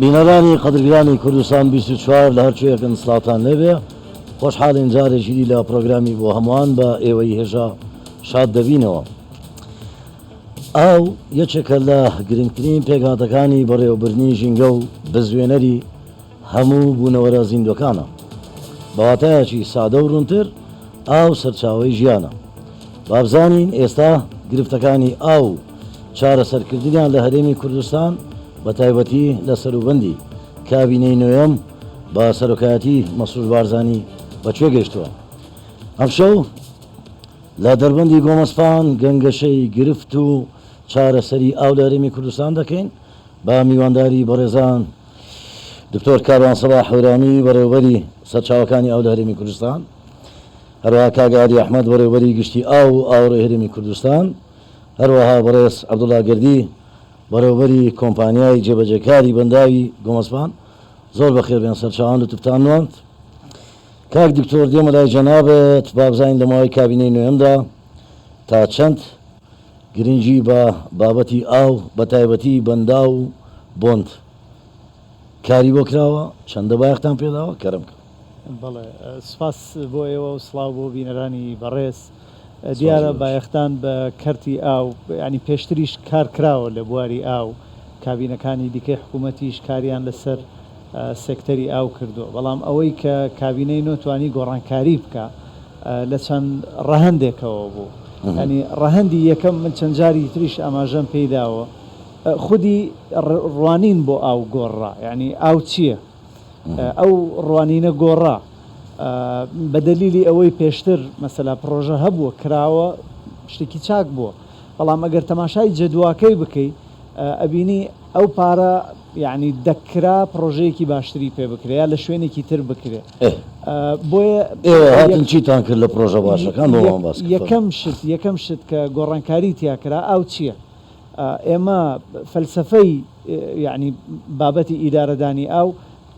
بینەرانی قەدرگرانی کوردستان 24 لە هەرچوەکەن سڵاتان لێبێ خۆشحاڵین جارێکی لە پرۆگرامی بۆ هەمووان بە ئێوەی هێژا شاد دەبینەوە. ئاو یەکێکە لە گرنگترین پێکهاتەکانی بەڕێوەبردنی ژینگە و بزوێنەری هەموو بوونەوەرە زیندوەکانە. بەواتایەکی سادە و ڕوونتر ئاو سەرچاوەی ژیانە. بابزانین ئێستا گرفتەکانی ئاو چارەسەرکردنیان لە هەرێمی کوردستان بە تایبەتی لە سەروبەندی کابینەی نوێم بە سەرۆکایەتی مەسعود بارزانی بەکوێ گەیشتووە. ئەمشەو لە دەربەندی گۆمەسپان گەنگەشەی گرفت و چارەسەری ئاو لە هەرێمی کوردستان دەکەین بە میوانداری بەڕێزان دکتۆر کاروان سەباح هەورامی بەڕێوەبەری سەرچاوەکانی ئاو لە هەرێمی کوردستان، هەروەها کاگادی ئەحمەد بەڕێوەبەری گشتی ئاو و ئاوڕێی هەرێمی کوردستان، هەروەها بەڕێز عەبدوڵڵا گەردی بەڕێوەبەری کۆمپانیای جێبەجێکاری بەنداوی گۆمەسپان. زۆر بەخێر بێن سەرچاوان و تفتانوانت. کاک دکتۆر دێمە لای جەنابەت بابزانین لە ماوەی کابینەی نوێمدا تا چەند گرنگی بە بابەتی ئاو بە تایبەتی بەندا و بۆند کاری بۆ کراوە، چەندە بایەختان پێداوە کەرم کرد. بەڵێ سپاس بۆ ئێوە و سڵاو بۆ بینەرانی بەڕێز. دیارە بایەختان بە کەرتی ئاو ینی پێشتریش کار کراوە لە بواری ئاو، کابینەکانی دیکەی حکوومەتیش کاریان لەسەر سێکتەری ئاو کردووە، بەڵام ئەوەی کە کابینەی نۆتوانی گۆڕانکاری بکە لە چەند ڕەهەندێکەوە بوو. ینی ڕەهەندی یەکەم من چەند جاری تریش ئاماژەم پێیداوە، خودی ڕوانین بۆ ئاو گۆڕا، ینی ئاو چییە؟ ئەو ڕوانینە گۆڕا بە دەلیلی ئەوەی پێشتر مەسەلا پرۆژە هەبووە کراوە شتێکی چاک بووە، بەڵام ئەگەر تەماشای جەدواکەی بکەیت ئەبینی ئەو پارە یعنی دەکرا پرۆژەیەکی باشتری پێ بکرێ یا لە شوێنێکی تر بکرێ. بۆیە هاتن چیتان کرد لە پرۆژە باشەکان؟ یەکەم شت کە گۆڕانکاری تیاکرا ئاو چییە؟ ئێمە فەلسەفەی یعنی بابەتی ئیدارەدانی ئاو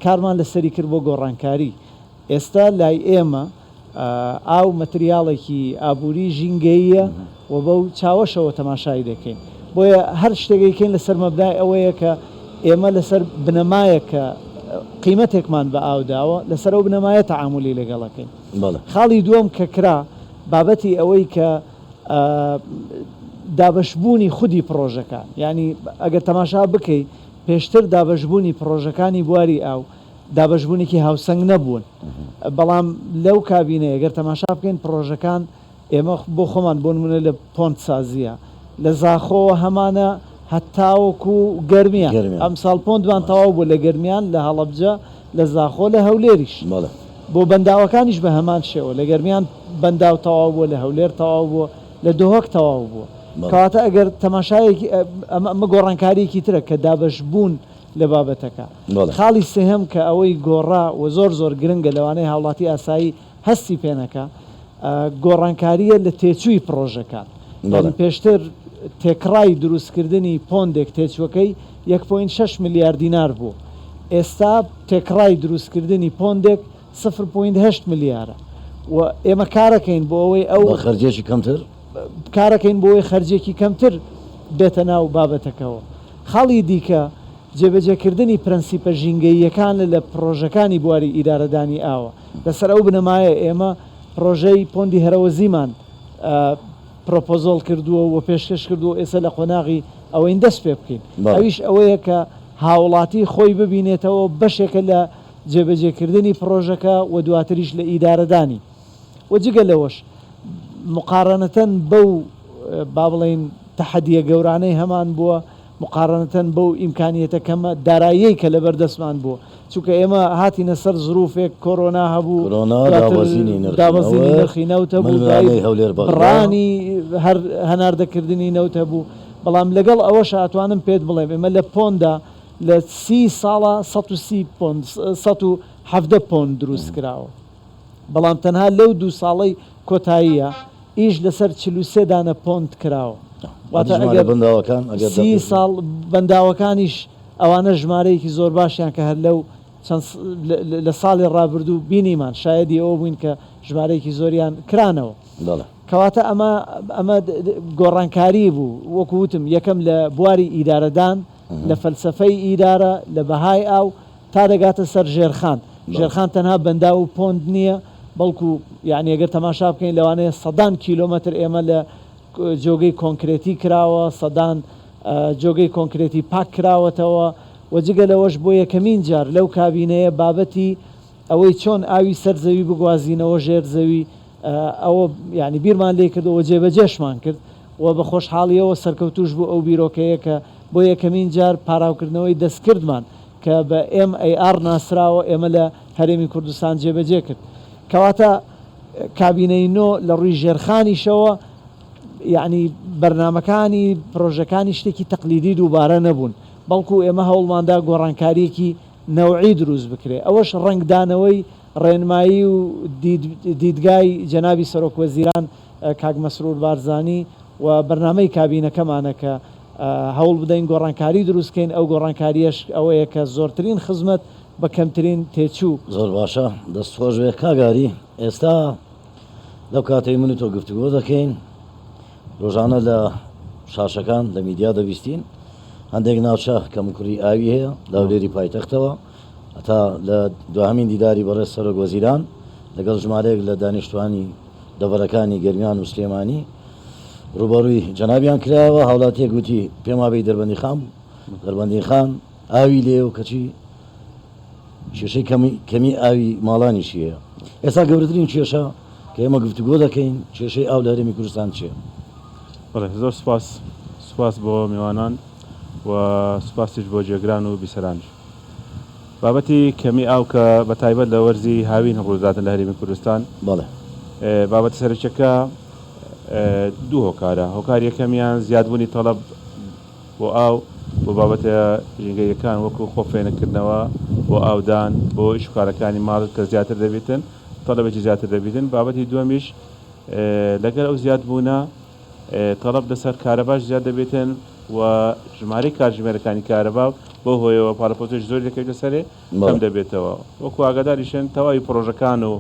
کارمان لەسەری کرد بۆ گۆڕانکاری. ئێستا لای ئێمە ئاو مەتریاڵێکی ئابووری ژینگەیە و بەو چاوەشەوە تەماشای دەکەین. بۆیە هەر شتێکیکەین لەسەر مەبدای ئەوەیە کە ئێمە لەسەر بنەمایە کە قیمەتێکمان بە ئاوداوە لەسەر ئەو بنەمایە تەعاملی لەگەڵەکەین. خاڵی دووەم کە کرا بابەتی ئەوەی کە دابەشبوونی خودی پرۆژەکان، ینی ئەگەر تەماشا بکەی پێشتر دابەشبوونی پرۆژەکانی بواری ئاو دابەشبوونێکی هاوسەنگ نەبوون، بەڵام لەو کابینەیە ئەگەر تەماشا بکەین پرۆژەکان ئێمە بۆ خۆمان بۆ نمونە لە پۆنت سازیە لە زاخۆوە هەمانە هەتاوەکو گەرمیان ئەمساڵ پۆندوان تەواو بوو لە گەرمیان لە هەڵەبجە لە زاخۆ لە هەولێریش بۆ بەنداوەکانیش بە هەمان شێوە لە گەرمیان بەنداو تەواو بووە لە هەولێر تەواو بووە لە دۆهۆک تەواو بووە. کەواتە ئەگەر تەماشایەکی ئەمە گۆڕانکاریەکی ترە کە دابەشبوون لە بابەتەکە. خاڵی سێهەم کە ئەوەی گۆڕا و زۆر گرنگە لەوانەیە هاوڵاتی ئاسایی هەستی پێنەکە گۆڕانکاریە لە تێچووی پرۆژەکان. پێشتر تێکڕای دروستکردنی پۆندێک تێچوەکەی 1.6 میلیارد دینار بوو، ئێستا تێکڕای دروستکردنی پۆندێک 0.8 میلیارە و ئێمە کارەکەین بۆ ئەوەی ئەو خەرجێکی کەمتر کارەکەین بۆ ئەوەی خەرجێکی کەمتر بێتە ناو بابەتەکەەوە. خاڵی دیکە جێبەجێکردنی پرەنسیپە ژینگەییەکان لە پرۆژەکانی بواری ئیدارەدانی ئاوە. لەسەر ئەو بنەمایە ئێمە پرۆژەی پۆندی هەرەوەزیمان پرۆپۆزۆڵ کردووە و پێشکەش کردووە ئێستا لە قۆناغی ئەوەی دەست پێ بکەین. ئەویش ئەوەیە کە هاوڵاتی خۆی ببینێتەوە بەشێکە لە جێبەجێکردنی پرۆژەکە و دواتریش لە ئیدارەدانی. و جگە لەوەش مقارنەتەن بەو با بڵێن تەحەدیە گەورانەی هەمان بووە، مقارنەتەن بەو ئیمکانیەتە کەمە داراییەی کە لە بەردەستمان بووە، چونکە ئێمە هاتینە سەر زروفێک کۆرۆنا هەبوو، دابەزینی نرخی نەوتە بوو، بڕانی هەناردەکردنی نەوتە بوو. بەڵام لەگەڵ ئەوەش ئەتوانم پێت بڵێم ئێمە لە پۆندا لە 30 ساڵە 170 پۆند دروست کراوە، بەڵام تەنها لەو 2 ساڵەی کۆتاییە ئیش لەسەر 43 دانە پۆند کراوە. واتە ئەگەر 30 ساڵ بەنداوەکانیش ئەوانە ژمارەیەکی زۆر باشیان کە هەر لەو لە ساڵی ڕابردوو بینیمان شایەدی ئەوە بووین کە ژمارەیەکی زۆریان کرانەوە. کەواتە ئەمە گۆڕانکاری بوو، وەکو وتم یەکەم لە بواری ئیدارەدان لە فەلسفەی ئیدارە لە بەهای ئاو تا دەگاتە سەر ژێرخان ژێرخان تەنها بەندا و پۆند نییە بەڵکو یعنی ئەگەر تەماشا بکەین لەوانەیە سەدان کیلۆمەتر ئێمە لە جۆگەی کۆنکرێتی کراوە سەدان جۆگەی کۆنکرێتی پاک کراوەتەوە وەجگە لەوەش بۆ یەکەمین جار لەو کابینەیە بابەتی ئەوەی چۆن ئاوی سەر زەوی بگوازینەوە ژێر زەوی ئەوە یعنی بیرمان لێ کردەوە جێبەجێشمان کرد و بە خۆشحاڵیەوە سەرکەوتوش بوو ئەو بیرۆکەیە کە بۆ یەکەمین جار پاراوکردنەوەی دەستکردمان کە بە MAR ناسراوە ئێمە لە هەرێمی کوردستان جێبەجێ کرد کەواتە کابینەی نۆ لە ڕووی ژێرخانیشەوە یعنی بەرنمەکانی پرۆژەکانی شتێکی تەقلیدی دووبارە نەبوون بەڵکو ئێمە هەوڵماندا گۆڕانکاریەکی نەوعی دروست بکرێت ئەوەش ڕنگدانەوەی ڕێنمایی و دیدگای جەنابی سەرۆکوەزیران کاک مەسرور بارزانی و بەرنامەی کابینەکەمانە کە هەوڵ بدەین گۆڕانکاری دروستکەین ئەو گۆڕانکاریەش ئەوەیە کە زۆرترین خزمەت بە کەمترین تێچوو زۆر باشە دەستخۆشوێ کاگاری ئێستا لەو کاتەی من و تۆ گفتوگۆ دەکەین ڕۆژانە لە شاشەکان لە میدیا دەبیستین هەندێک ناوچە کەمکوری ئاوی هەیە داولێری پایتەختەوە هەتا لە دوهەمین دیداری بەڕێز سەرۆکوەزیران لەگەڵ ژمارەیەک لە دانیشتوانی دەڤەرەکانی گەرمیان و سلێمانی ڕوبەڕووی جەنابیان کراوە هاوڵاتیە گوتی پێم وابێ دەربەندی خان دەربەندی خان ئاوی لێ و کەچی کێشەی کەمی ئاوی ماڵانیشی هەیە ئێستا گەورەترین کێشە کە ئێمە گفتوگۆ دەکەین کێشەی ئاو لە هەرێمی کوردستان چییە؟ بەڵێ زۆر سوپاس بۆ میوانان و سوپاسیش بۆ جێگران و بیسەرانش بابەتی کەمی ئاو کە بە تایبەت لە وەرزی هاوین هەڵوزاتن لە هەرێمی کوردستان بەڵێ بابەتی سەرچەکە دوو هۆکارە هۆکار یەکەمیان زیادبوونی تەڵەب بۆ ئاو بۆ بابەتە ژینگەیەکان وەکو خۆفێنەکردنەوە بۆ ئاودان بۆ ئیشکارەکانی ماڵت کە زیاتر دەبێتن تەڵەبێکی زیاتر دەبێتن بابەتی دووەمیش لەگەر ئەو زیادبوونە تەڵەب لەسەر کارەباش زیاد دەبێتن و ژمارەی کارژمێرەکانی کارەبا بۆ هۆیەوە پاڵەپۆتش زۆر دەکەی لەسەرێ کەم دەبێتەوە وەکو ئاگاداریشن تەواوی پرۆژەکان و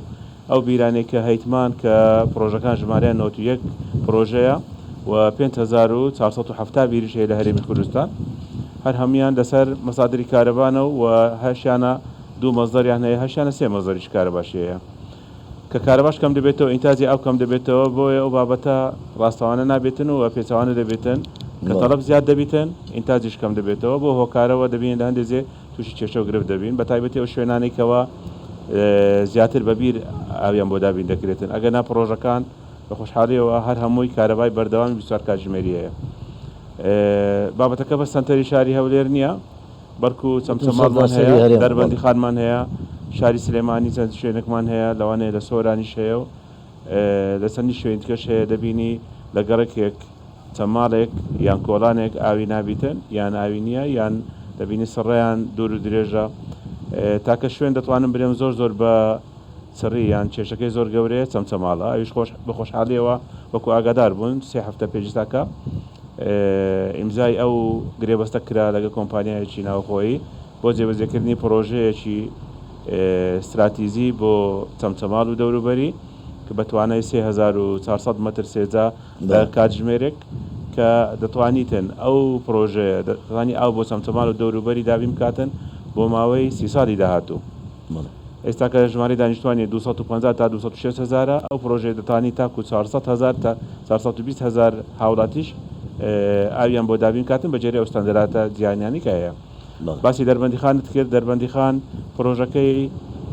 ئەو بیرانەی کە هەیتمان کە پرۆژەکان ژمارەیان 91 پرۆژەیە و 5470 بیریش هەیە لە هەرێمی کوردستان هەر هەمویان لەسەر مەسادری کارەبانە و هەشیانە دوو مەزدەریان هەیە هەشیانە سێ مەزدەریش کارەباشیەیە کە کارەباش کەم دەبێتەوە ئینتاجی ئەو کەم دەبێتەوە بۆیە ئەو بابەتە ڕاستەوانە نابێتن و پێچەوانە دەبێتن کە تەڵەب زیاد دەبیتن ئینتاجیش کەم دەبێتەوە بۆ هۆکارەوە دەبین لە هەندێک تووشی کێشە و گرفت دەبین بە تایبەتی ئەو شوێنانێکەوە زیاتر بەبیر ئاویان بۆ دابین دەکرێتن ئەگەر نا پرۆژەکان بە خۆشحاڵیەوە هەر هەمووی کارەبای بەردەوامی 24 کاتژمێری هەیە بابەتەکە بە سەنتەری شاری هەولێر نییە بەڵکو چەمچەماڵمان هەیە دەربەندی خانمان هەیە شاری سلێمانی چەند شوێنێکمان هەیە لەوانەیە لە سۆرانیش هەیە و لە چەندی شوێنکەش هەیە دەبینی لە گەڕێکێک چەند ماڵێک یان کۆڵانێک ئاوی نابیتن یان ئاوی نییە یان دەبینی سڕێیان دوور و درێژە تاکە شوێن دەتوانم برێم زۆر بە سڕی یان کێشەکەی زۆر گەورەیە چەمچەماڵە ئەویش بە خۆشحاڵیەوە وەکو ئاگادار بوون 3 هەفتە پێشتاکە ئیمزای ئەو گرێبەستە کرا لەگە کۆمپانیایەکی ناوخۆیی بۆ جێبەجێکردنی پرۆژەیەکی استراتیزی بۆ چەمچەماڵ و دەوروبەری کە بەتوانای 3400 مەتر سێجا لە کاتژمێرێک کە دەتوانیتن ئەو پرۆژەیە دەتوانی ئاو بۆ چەمچەماڵ و دەوروبەری دابین بکاتن بۆ ماوەی 30 ساڵی داهاتوو ئێستا کە ژمارەی دانیشتوانی 250 تا 260 هزارە ئەو پرۆژەیە دەتوانی تاکو 400 هزار تا 420 هزار هاوڵاتیش ئاویان بۆ دابین کاتن بەجێری ئەو ستاندەراتە جیهانیانی کە هەیە باسی دەربەندی خانت کرد دەربەندی خان پرۆژەکەی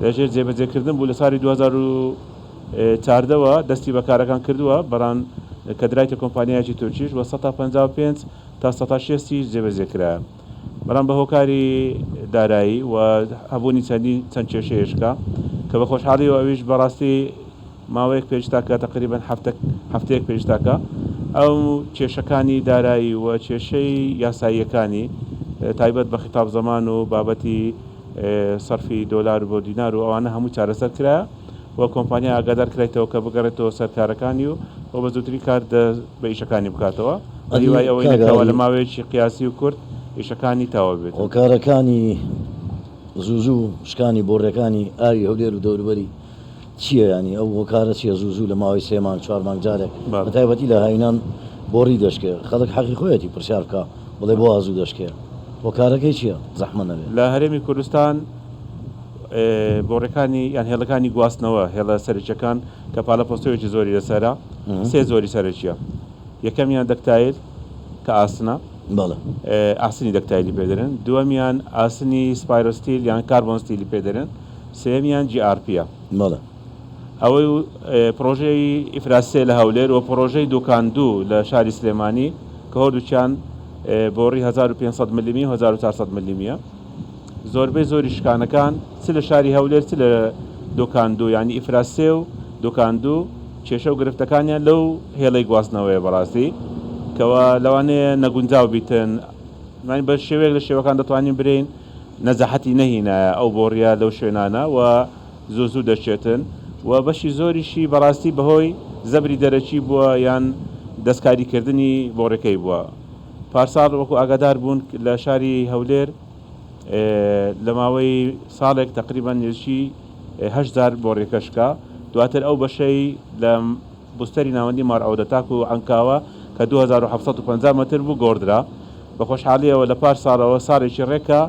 لەژێر جێبەجێکردن بوو لە ساڵی 2014ەوە دەستی بەکارەکان کردووە بەڕان کە درایتە کۆمپانیایکی تورکیش و 155 تا 160 جێبەجێکرا بەڵام بە هۆکاری دارایی و هەبوونی چەند کێشەیەشکە کە بە خۆشحاڵیەوە ئەویش بەڕاستی ماوەیەک پێشتاکە تقریبا هەفتەیەک پێشتاکە ئەو کێشەکانی دارایی و کێشەی یاساییەکانی تایبەت بە خیتاب زەمان و بابەتی سەرفی دۆلار و بۆ دینار و ئەوانە هەموو چارەسەر کرا و کۆمپانیا ئاگادار کرایتەوە کە بگەڕێتەوە سەرکارەکانی و بە زووتری کار بە ئیشەکانی بکاتەوە هیوای ئەوەی نەکەوە لە ماوەیەکی قیاسی و کورت ئیشەکانی تاوا بێت هۆکارەکانی زوو شکانی بۆڕەکانی ئاوی هەولێر و دەوروبەری چییە ینی ئەو هۆکارە چیە زوو لە ماوەی 3 مانگ 4 مانگ جارێک بە تایبەتی لە هاوینان بۆڕی دەشکێ خەڵک حەقی خۆیەتی پرسیار بکە بڵێ بۆ ئازوو دەشکێ هۆکارەکەی چییە زەحمە نەبێت لە هەرێمی کوردستان بۆڕەکانی یان هێڵەکانی گواستنەوە هێڵە سەرچەکان کە پاڵە پۆستەوەیکی زۆری لەسەرە سێ زۆری سەرچیە یەکەمیان دەکتایل کە ئاسنە بەڵێ ئاسنی دەکتایلی پێدرن دووەمیان ئاسنی سپایرۆستیل یان کاربۆنستیلی پێدرن سێمیان GRPە بەڵێ ئەوەی پرۆژەی ئیفراسێ لە هەولێر و پرۆژەی دوکاندوو لە شاری سلێمانی کە هەردووچیان بۆڕی 1500 ملیمی و 1400 ملیمیە زۆربەی زۆری شکانەکان چ لە شاری هەولێر چ لە دوکاندوو ینی ئیفراسێ و دوکاندوو کێشە و گرفتەکانیان لەو هێڵەی گواستنەوەیە بەڕاستی کەەوە لەوانەیە نەگونجاو بیتن بە شێوەیەک لە شێوەکان دەتوانین برین نەزەحەتی نەهینایە ئەو بۆڕیە لەو شوێنانە و زوو دەچێتن و بەشی زۆریشی بەڕاستی بەهۆی زەبری دەرەکی بووە یان دەستکاریکردنی بۆڕەکەی بووە پارساڵ وەکو ئاگادار بوون لە شاری هەولێر لە ماوەی ساڵێک تقریبان نێژی 8,000 بۆڕێکەشکا دواتر ئەو بەشەی لە بستەری ناوەندی مارعودەتاک و ئەنکاوە کە 2750 متر بوو گۆڕدرا بە خۆشحاڵیەوە لە پاش ساڵەوە ساڵێکی ڕێکە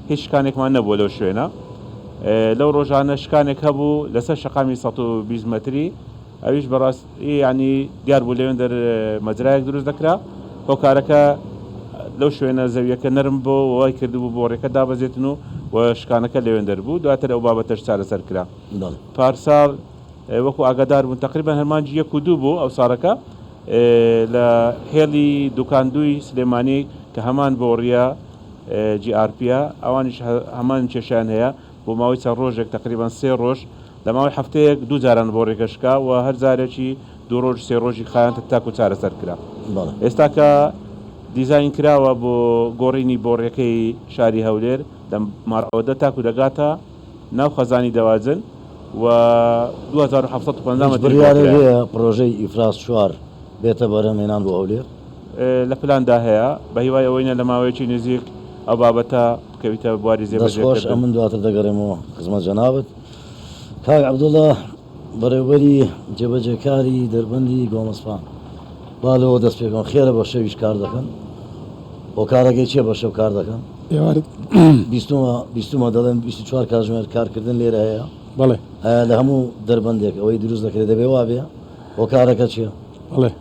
هیچ شکانێکمان نەبووە لەو شوێنە لەو ڕۆژانە شکانێک هەبوو لەسەر شەقامی 120 متری ئەویش بەڕاستی ینی دیار بوو لەوێن مەجرایەک دروست دەکرا هۆکارەکە لەو شوێنە زەویەکە نەرم بۆ وای کردبوو بۆڕێکە دابەزێتن و شکانەکە لەوێن دەربوو دواتر ئەو بابەتەش چارەسەر کرا پارساڵ وەکو ئاگادار بوون تقریبا هەرمانجی 1 و 2 بوو ئەو ساڵەکە لە هێڵی دوکاندووی سلێمانی کە هەمان بۆڕیە GRPە ئەوانیش هەمان کێشیان هەیە بۆ ماوەی چەند ڕۆژێک تقریبان 3 ڕۆژ لە ماوەی هەفتەیەک 2 جاران بۆڕێکەشکا و هەر جارێکی 2 ڕۆژ 3 ڕۆژی خایان تاکو چارەسەر کرا ئێستا کە دیزاین کراوە بۆ گۆڕینی بۆڕێکەی شاری هەولێر لە مارعودە تاکو دەگاتە ناو خەزانی دەواجن و 2750 متر پرۆژەی ئیفراس 4 بێتە بەرەمێنان بۆ هەولێر لە پلاندا هەیە بە هیوای ئەوەینە لە ماوەیەکی نزیک ئەو بابەتە بکەویتە بواری زێبەجێکردن دەستخۆش ئەمن دواتر دەگەڕێمەوە خزمەت جەنابەت کاک عەبدوڵڵا بەڕێوەبەری جێبەجێکاری دەربەندی گۆمەسپان با لەوە دەست پێکەن خێرە بە شەویش کار دەکەن هۆکارەکەی چییە بە شەو کار دەکەن بیستمە دەڵێن 24 کاتژمێر کارکردن لێرە هەیە بەڵێ لە هەموو دەربەندێک ئەوەی دروست دەکرێت دەبێ وا بێ هۆکارەکە چییە بەڵێ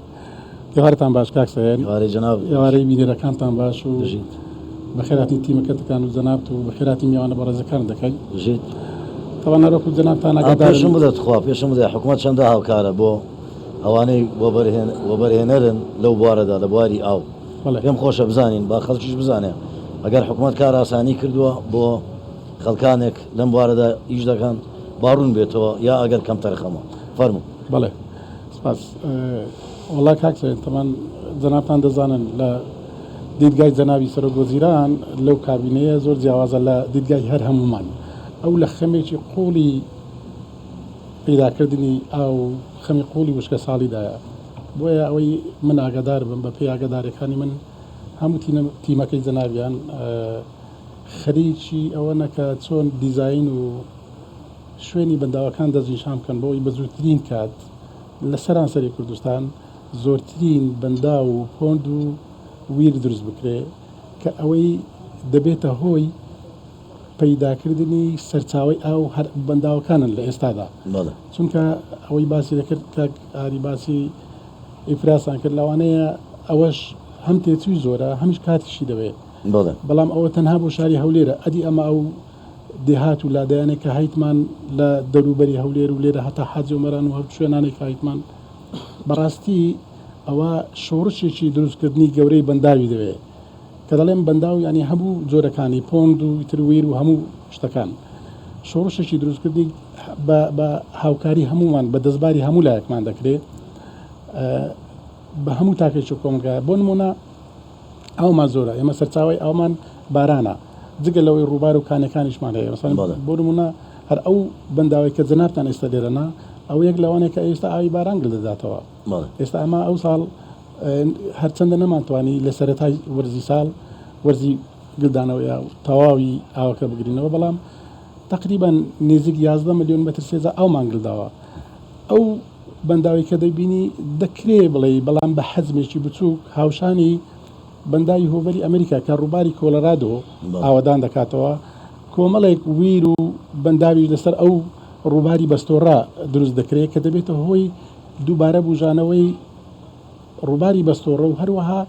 یوارتان باش کاکسەیەن وارەی جەناب یوارەی بینەرەکانتان باش و بەخێراتی تیمەکەتەکان و جەنابت و بەخێراتی میوانە بەڕێزەکان دەکەین ژیت تەوان نەرۆک و جەنابتان پێشم بدەت خوا پێشم بدە حکوومەت چەندە هاوکارە بۆ ئەوانەی وەبەرهێنەرن لەو بوارەدا لە بواری ئاو پێم خۆشە بزانین با خەڵکیش بزانێ ئەگەر حکوومەت کار ئاسانی کردووە بۆ خەڵکانێک لەم بوارەدا ئیش دەکەن باڕون بێتەوە یا ئەگەر کەم تەرخەمە فەرمو بەڵێ سپاس وڵا کاکسێن تەمان جەنابتان دەزانن لە دیدگای جەنابی سەرۆکوەزیران لەو کابینەیە زۆر جیاوازە لە دیدگای هەر هەمومان ئەو لە خەمێکی قوڵی پیداکردنی ئاو خەمی قوڵی وشکە ساڵیدایە بۆیە ئەوەی من ئاگادار بم بە پێی ئاگادارەکانی من هەموو تیمەکەی جەنابیان خەریکی ئەوە نەکە چۆن دیزاین و شوێنی بەنداوەکان دەستنیشان بکەن بۆی بە زووترین کات لە سەرانسەری کوردستان زۆرترین بەندا و پۆند و ویر دروست بکرێ کە ئەوەی دەبێتە هۆی پەیداکردنی سەرچاوی ئاو هەر بەنداوەکانن لە ئێستادا چونکە ئەوەی باسی دەکرد کە ئاری باسی ئیفراسان کرد لەوانەیە ئەوەش هەم تێچوی زۆرە هەمیش کاتیشی دەوێت بەڵام ئەوە تەنها بۆ شاری هەولێرە ئەدی ئەمە ئەو دێهات و لادایانێک کە هایتمان لە دەوروبەری هەولێر و لێرە هەتا حەجە و مەران و هەر شوێنانێک هایتمان بەڕاستی ئەوە شۆڕشێکی دروستکردنی گەورەی بەنداوی دەوێت کە دەڵێم بەنداو ینی هەموو جۆرەکانی پۆند و ترویر و هەموو شتەکان شۆڕشێکی دروستکردنی بە هاوکاری هەمومان بە دەستباری هەموو لایەکمان دەکرێت بە هەموو تاکێکی کۆمەلگایە بۆ نمونە ئەومان زۆرە ئێمە سەرچاوی ئەومان بارانە جگە لەوەی ڕووبار و کانەکانیشمان هەیە مەسەڵەن بۆ نمونە هەر ئەو بەنداوی کە جەنابتان ئێستا لێرەنا ئەو یەک لەوانێک کە ئێستا ئاوی باران گڵدەداتەوە ئێستا ئەمە ئەو ساڵ هەرچەندە نەمانتوانی لە سەرەتای وەرزی ساڵ وەرزی گلدانەوە یا تەواوی ئاوەکە بگرینەوە بەڵام تقریبان نێزیک 11 ملیۆن مەتر سێزە ئەومان گڵداوە ئەو بەنداوی کە دەبینی دەکرێ بڵێ بەڵام بە حەزمێکی بچووک هاوشانی بەنداوی هۆڤەری ئەمریکا کە ڕووباری کۆلەرادۆ بەڵێ. ئاوادان دەکاتەوە کۆمەڵێک ویر و بەنداوی لەسەر ئەو ڕووباری بەستۆڕا دروست دەکرێت کە دەبێتە هۆی دووبارە بوژانەوەی ڕووباری بەستۆڕە و هەروەها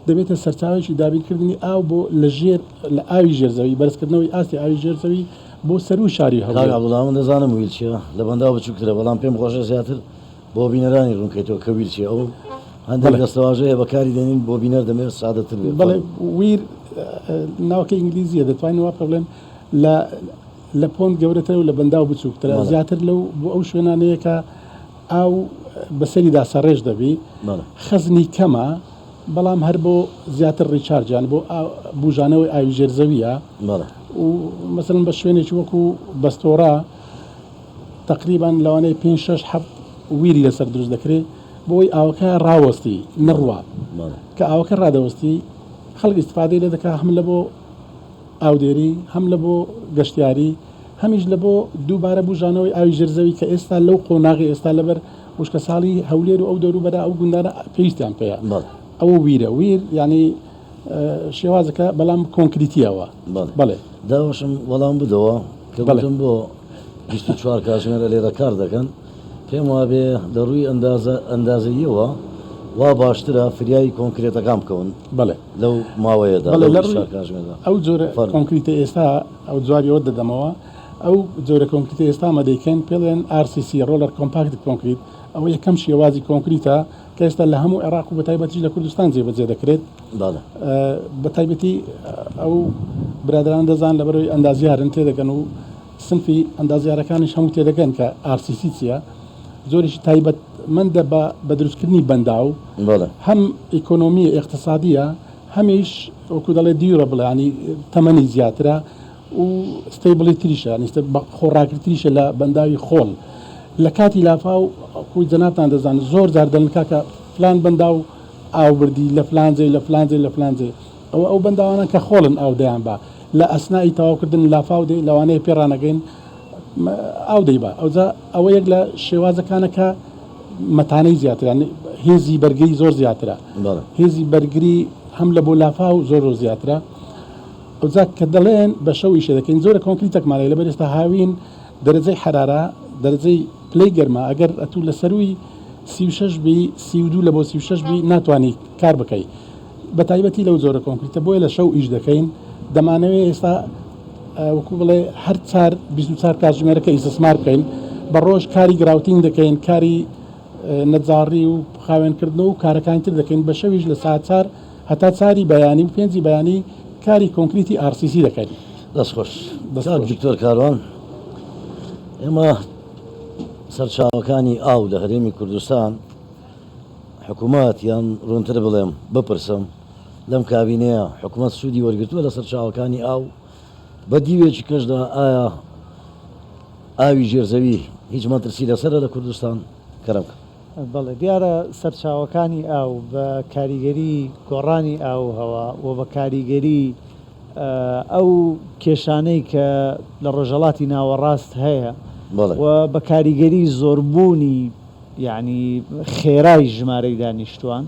دەبێتە سەرچاوێکی دابینکردنی ئاو بۆ لە ئاوی ژێرزەوی بەرزکردنەوەی ئاستی ئاوی ژێرزەوی بۆ سەر و شاری کاک هەڵ عەبدوڵڵا من دەزانم ویل چییە لە بەنداو بچووکترە بەڵام پێم خۆشە زیاتر بۆ بینەرانی ڕوونکەیتەوە کە ویل چیە ئەو هەندێک بەڵێ. دەستەواژەیە بەکاری دێنین بۆ بینەر دەمێت سادەتر بێت بەڵێ ویر ناوەکە ئینگلیزیە دەتوانین وا پڕڵێن لە پۆند گەورەتر و لە بەنداو بچووکترە بەڵێ. زیاتر لەو بۆ ئەو شوێنانەیە کە ئاو بەسەریدا سەڕێژ دەبی بەڵێ. خەزنی کەمە بەڵام هەر بۆ زیاتر ڕیچارجیان بۆ بوژانەوەی ئاوی ژێرزەویە بەڵێ. و مثلن بە شوێنێکی وەکو بەستۆڕا تقریبان لەوانەیە 5-6 ویری لەسەر دروست دەکرێت بۆی ئاوەکە ڕاوەستی نڕوا بەڵێ. کە ئاوەکە ڕادەوەستی خەڵک ئیستفادەی لێ دەکات هەم لە بۆ ئاودێری هەم لە بۆ گەشتیاری هەمیش لە بۆ دووبارە بوژانەوەی ئاوی ژێرزەوی کە ئێستا لەو قۆناغی ئێستا لەبەر وشکە ساڵی هەولێر و ئەو دەوروبەرە ئەو گوندانە پێویستیان پێەیە بەڵێ. ئەوە ویرە ویر ینی شێوازەکە بەڵام کۆنکریتیەوە بەڵێ. بەڵێ داوەشم وەڵام بدەوە کە بەڵێ. بڵم بۆ 24 کاتژمێرە لێرە کار دەکەن پێم وابێ لە ڕووی ئەندازەیەوە وا باشترە فریایی کۆنکرێتەکان بکەون بەڵێ لەو ماوەیەدا بەڵێ، لەو لە 24 ڕووی- کاتژمێردا ئەو جۆرە فەرمو. کۆنکریتە ئێستا ئەو جواریەوە دەدەمەوە ئەو جۆرە کۆنکریتە ئێستا مەدەیکەن پێڵێن RCC ڕۆلەر کۆمپاکت کۆنکریت ئەوە یەکەم شێوازی کۆنکریتە کە ئێستا لە هەموو عێراق و بەتایبەتی لە کوردستان جێبەجێ دەکرێت بەڵێ. بە تایبەتی ئەو برادران دەزان لە بەرەوەی ئەندازیارن تێدەگەن و سنفی ئەندازیارەکانیش هەموو تێدەگەن کە RCC چیە زۆریشی تایبەتمەندە بە دروستکردنی بەنداو بەڵێ. هەم ئیکۆنۆمی اقتصادیە هەمیش وەکو دەڵێ دیورە بڵێ ینی تەمەنی زیاترە و ستیبلی تریشە نیستە خۆڕاگرتریشە لە بەنداوی خۆڵ لە کاتی لافاو خۆی جەنابتان دەزان زۆر جار دەڵنکا کە فلان بەنداو ئاوبردی لە فلانجێ لە فلانجێ لە فلانجێ ئەو بەنداوانە کە خۆڵن ئاو دەیان بە لە ئەسنایی تەواوکردن لافاو دێ لەوانەیە پێڕانەگەین ئاو دەی بە ئەوە یەک لە شێوازەکانەکە مەتانەی زیاتران هێزی بەرگری زۆر زیاترە بەڵێ. هێزی بەرگری هەم لە بۆ لافاو زۆر زیاترە ئەوجا کە دەڵێن بە شەویشە دەکەین زۆرە کۆنکریتەکمانەیە لەبەر ئێستا هاوین دەرەجەی حرارە دەرەجەی پلەی گەرمە ئەگەر ئەتوو لە سەروی 36 بی 32 لە بۆ 36 بی ناتوانانی کار بکەیت بە تایبەتی لەو زۆرە کۆنکریتە بۆیە لە شەو ئیش دەکەین دەمانەوێت ئێستا وەکو بڵێ هەر 24 کاتژمێرەکە ئیسسمار بکەین بە ڕۆژ کاری گراوتینگ دەکەین کاری نەجاڕی و خاوێنکردن و کارەکانی تر دەکەین بە شەویش لە ساعت 4 هەتا 4 بەیانی و 5 بەیانی کاری کۆنکریتی RCC دەکەین دەستخۆش دەست کاک خۆش. دکتۆر کاروان ئێمە سەرچاوەکانی ئاو لە هەرێمی کوردستان حکوومەت یان ڕوونتر بڵێم بپرسم لەم کابینەیە حکوومەت سوودی وەرگرتووە لە سەرچاوەکانی ئاو بە دیوێکی کەشدا ئایا ئاوی ژێرزەوی هیچ مەترسی لەسەرە لە کوردستان کەرم بەڵێ دیارە سەرچاوەکانی ئاو بە کاریگەری گۆڕانی ئاو هەوا و بە کاریگەری ئەو کێشانەی کە لە ڕۆژەڵاتی ناوەڕاست هەیە بەڵێ. و بە کاریگەری زۆربوونی یعنی خێرای ژمارەی دانیشتوان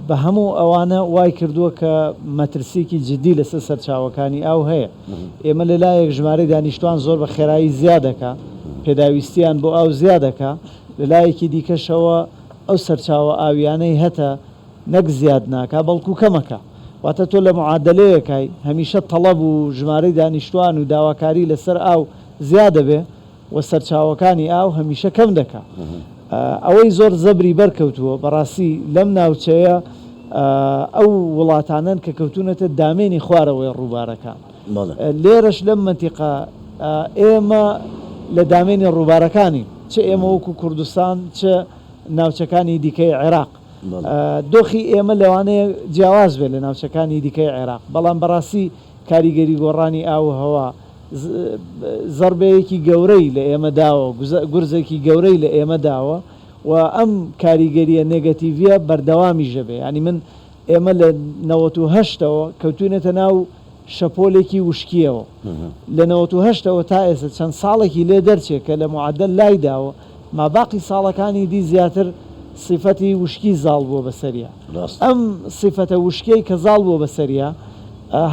بە هەموو ئەوانە وای کردووە کە مەترسیکی جدی لەسەر سەرچاوەکانی ئاو هەیە ئێمە لەلایەک ژمارەی دانیشتوان زۆر بە خێرایی زیادەکە پێداویستیان بۆ ئاو زیادەکە لەلایەکی دیکەشەوە ئەو سەرچاوە ئاویانەی هەتە نەک زیاد ناکە بەڵکو کەمەکە واتە تۆ لە معادلەیەکای هەمیشە تەڵەب و ژمارەی دانیشتوان و داواکاری لەسەر ئاو زیادە بێ و سەرچاوەکانی ئاو هەمیشە کەم دەکە ئەوەی زۆر زەبری بەرکەوتووە بەڕاستی لەم ناوچەیە ئەو وڵاتانن کە کەوتونەتە دامێنی خوارەوەی ڕووبارەکان لێرەش لەم منتیقە ئێمە لە دامێنی ڕووبارەکانی چ ئێمە وەکو کوردستان چ ناوچەکانی دیکەی عێراق دۆخی ئێمە لەوانەیە جیاواز بێت لە ناوچەکانی دیکەی عێراق بەڵام بەڕاستی کاریگەری گۆڕانی ئاو هەوا زەربەیەکی گەورەی لە ئێمە داوە گورزێکی گەورەی لە ئێمە داوە و ئەم کاریگەریە نێگەتیڤە بەردەوامی ژەبێ ینی من ئێمە لە 98ەوە کەوتونێتە ناو شەپۆلێکی وشکیەوە لە 98ەوە تا ئێستا چەند ساڵێکی لێ دەرچێت کە لە معادل لای داوە ماباقی ساڵەکانی دی زیاتر صفەتی وشکی زاڵ بووە بەسەریە ڕاست ئەم صفەتە وشکەی کە زاڵ بووە بەسەریە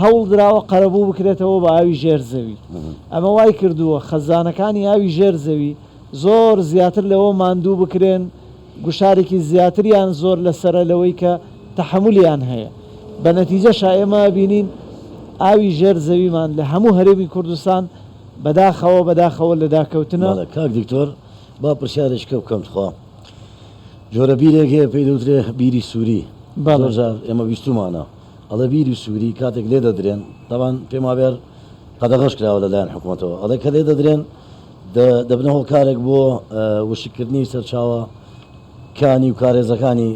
هەوڵ درراوە قەرەبوو بکرێتەوە بە ئاوی ژێر زەوی ئەمە وای کردووە خەزانەکانی ئاوی ژێر زەوی زۆر زیاتر لەوە ماندوو بکرێن گوشارێکی زیاتریان زۆر لەسرە لەوەی کە تەحملیان هەیە بە نەتیجە ئێمە بینین ئاوی ژێر زەویمان لە هەموو هەرێمی کوردستان بەداخەوە لە داکەوتنە کاک دکتۆر با پرسیارێککە بکەم خوا جۆرە بیرێک هەیە پێی دەوترێ بیری سووری زۆرجار ئێمە بیستمانە ئەڵە بیری سووری کاتێک لێ دەدرێن دەبان پێم وابێر قەدەغەش کراوە لەلایەن حکوومەتەوە ئەڵێ کە لێ دەدرێن دەبنەوە کارێک بۆ وشکردنی سەرچاوە کانی و کارێزەکانی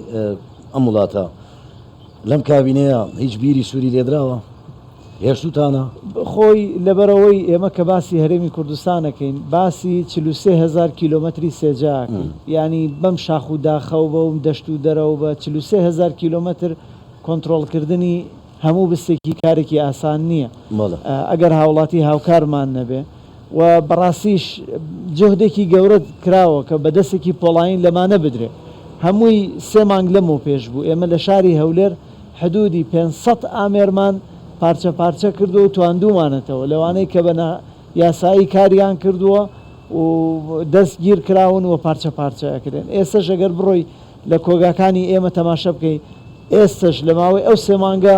ئەم وڵاتە لەم کابینەیە هیچ بیری سووری لێدراوە هێرشتوتانە خۆی لەبەرەوەی ئێمە کە باسی هەرێمی کوردستانەکەین باسی 43,000 کیلۆمەتری سێجاکەین ینی بەم شاخ و داخەو بەم دەشت و دەرەوە بە 43,000 کیلۆمەتر کۆنتترۆلکردنی هەموو بستێکی کارێکی ئاسان نییە ئەگەر هاوڵاتی هاوکارمان نەبێ و بەڕاستیش جهدێکی گەورە کراوە کە بەدەستێکی پۆڵین لەمانە بدرێ هەمووی 3 مانگ لەمەوە پێش بوو ئێمە لە شاری هەولێر حدودی 500 ئامێرمان پارچە پارچە کردو و تواندومانێتەوە لەوانەیە کە بە یاسایی کاریان کردووە و دەست گیر کراون و پارچە پارچەکردن ئێستش ئەگەر بڕۆی لە کۆگاکانی ئێمە تەماشە بکەیت ئێستش لە ماوەی ئەو 3 مانگە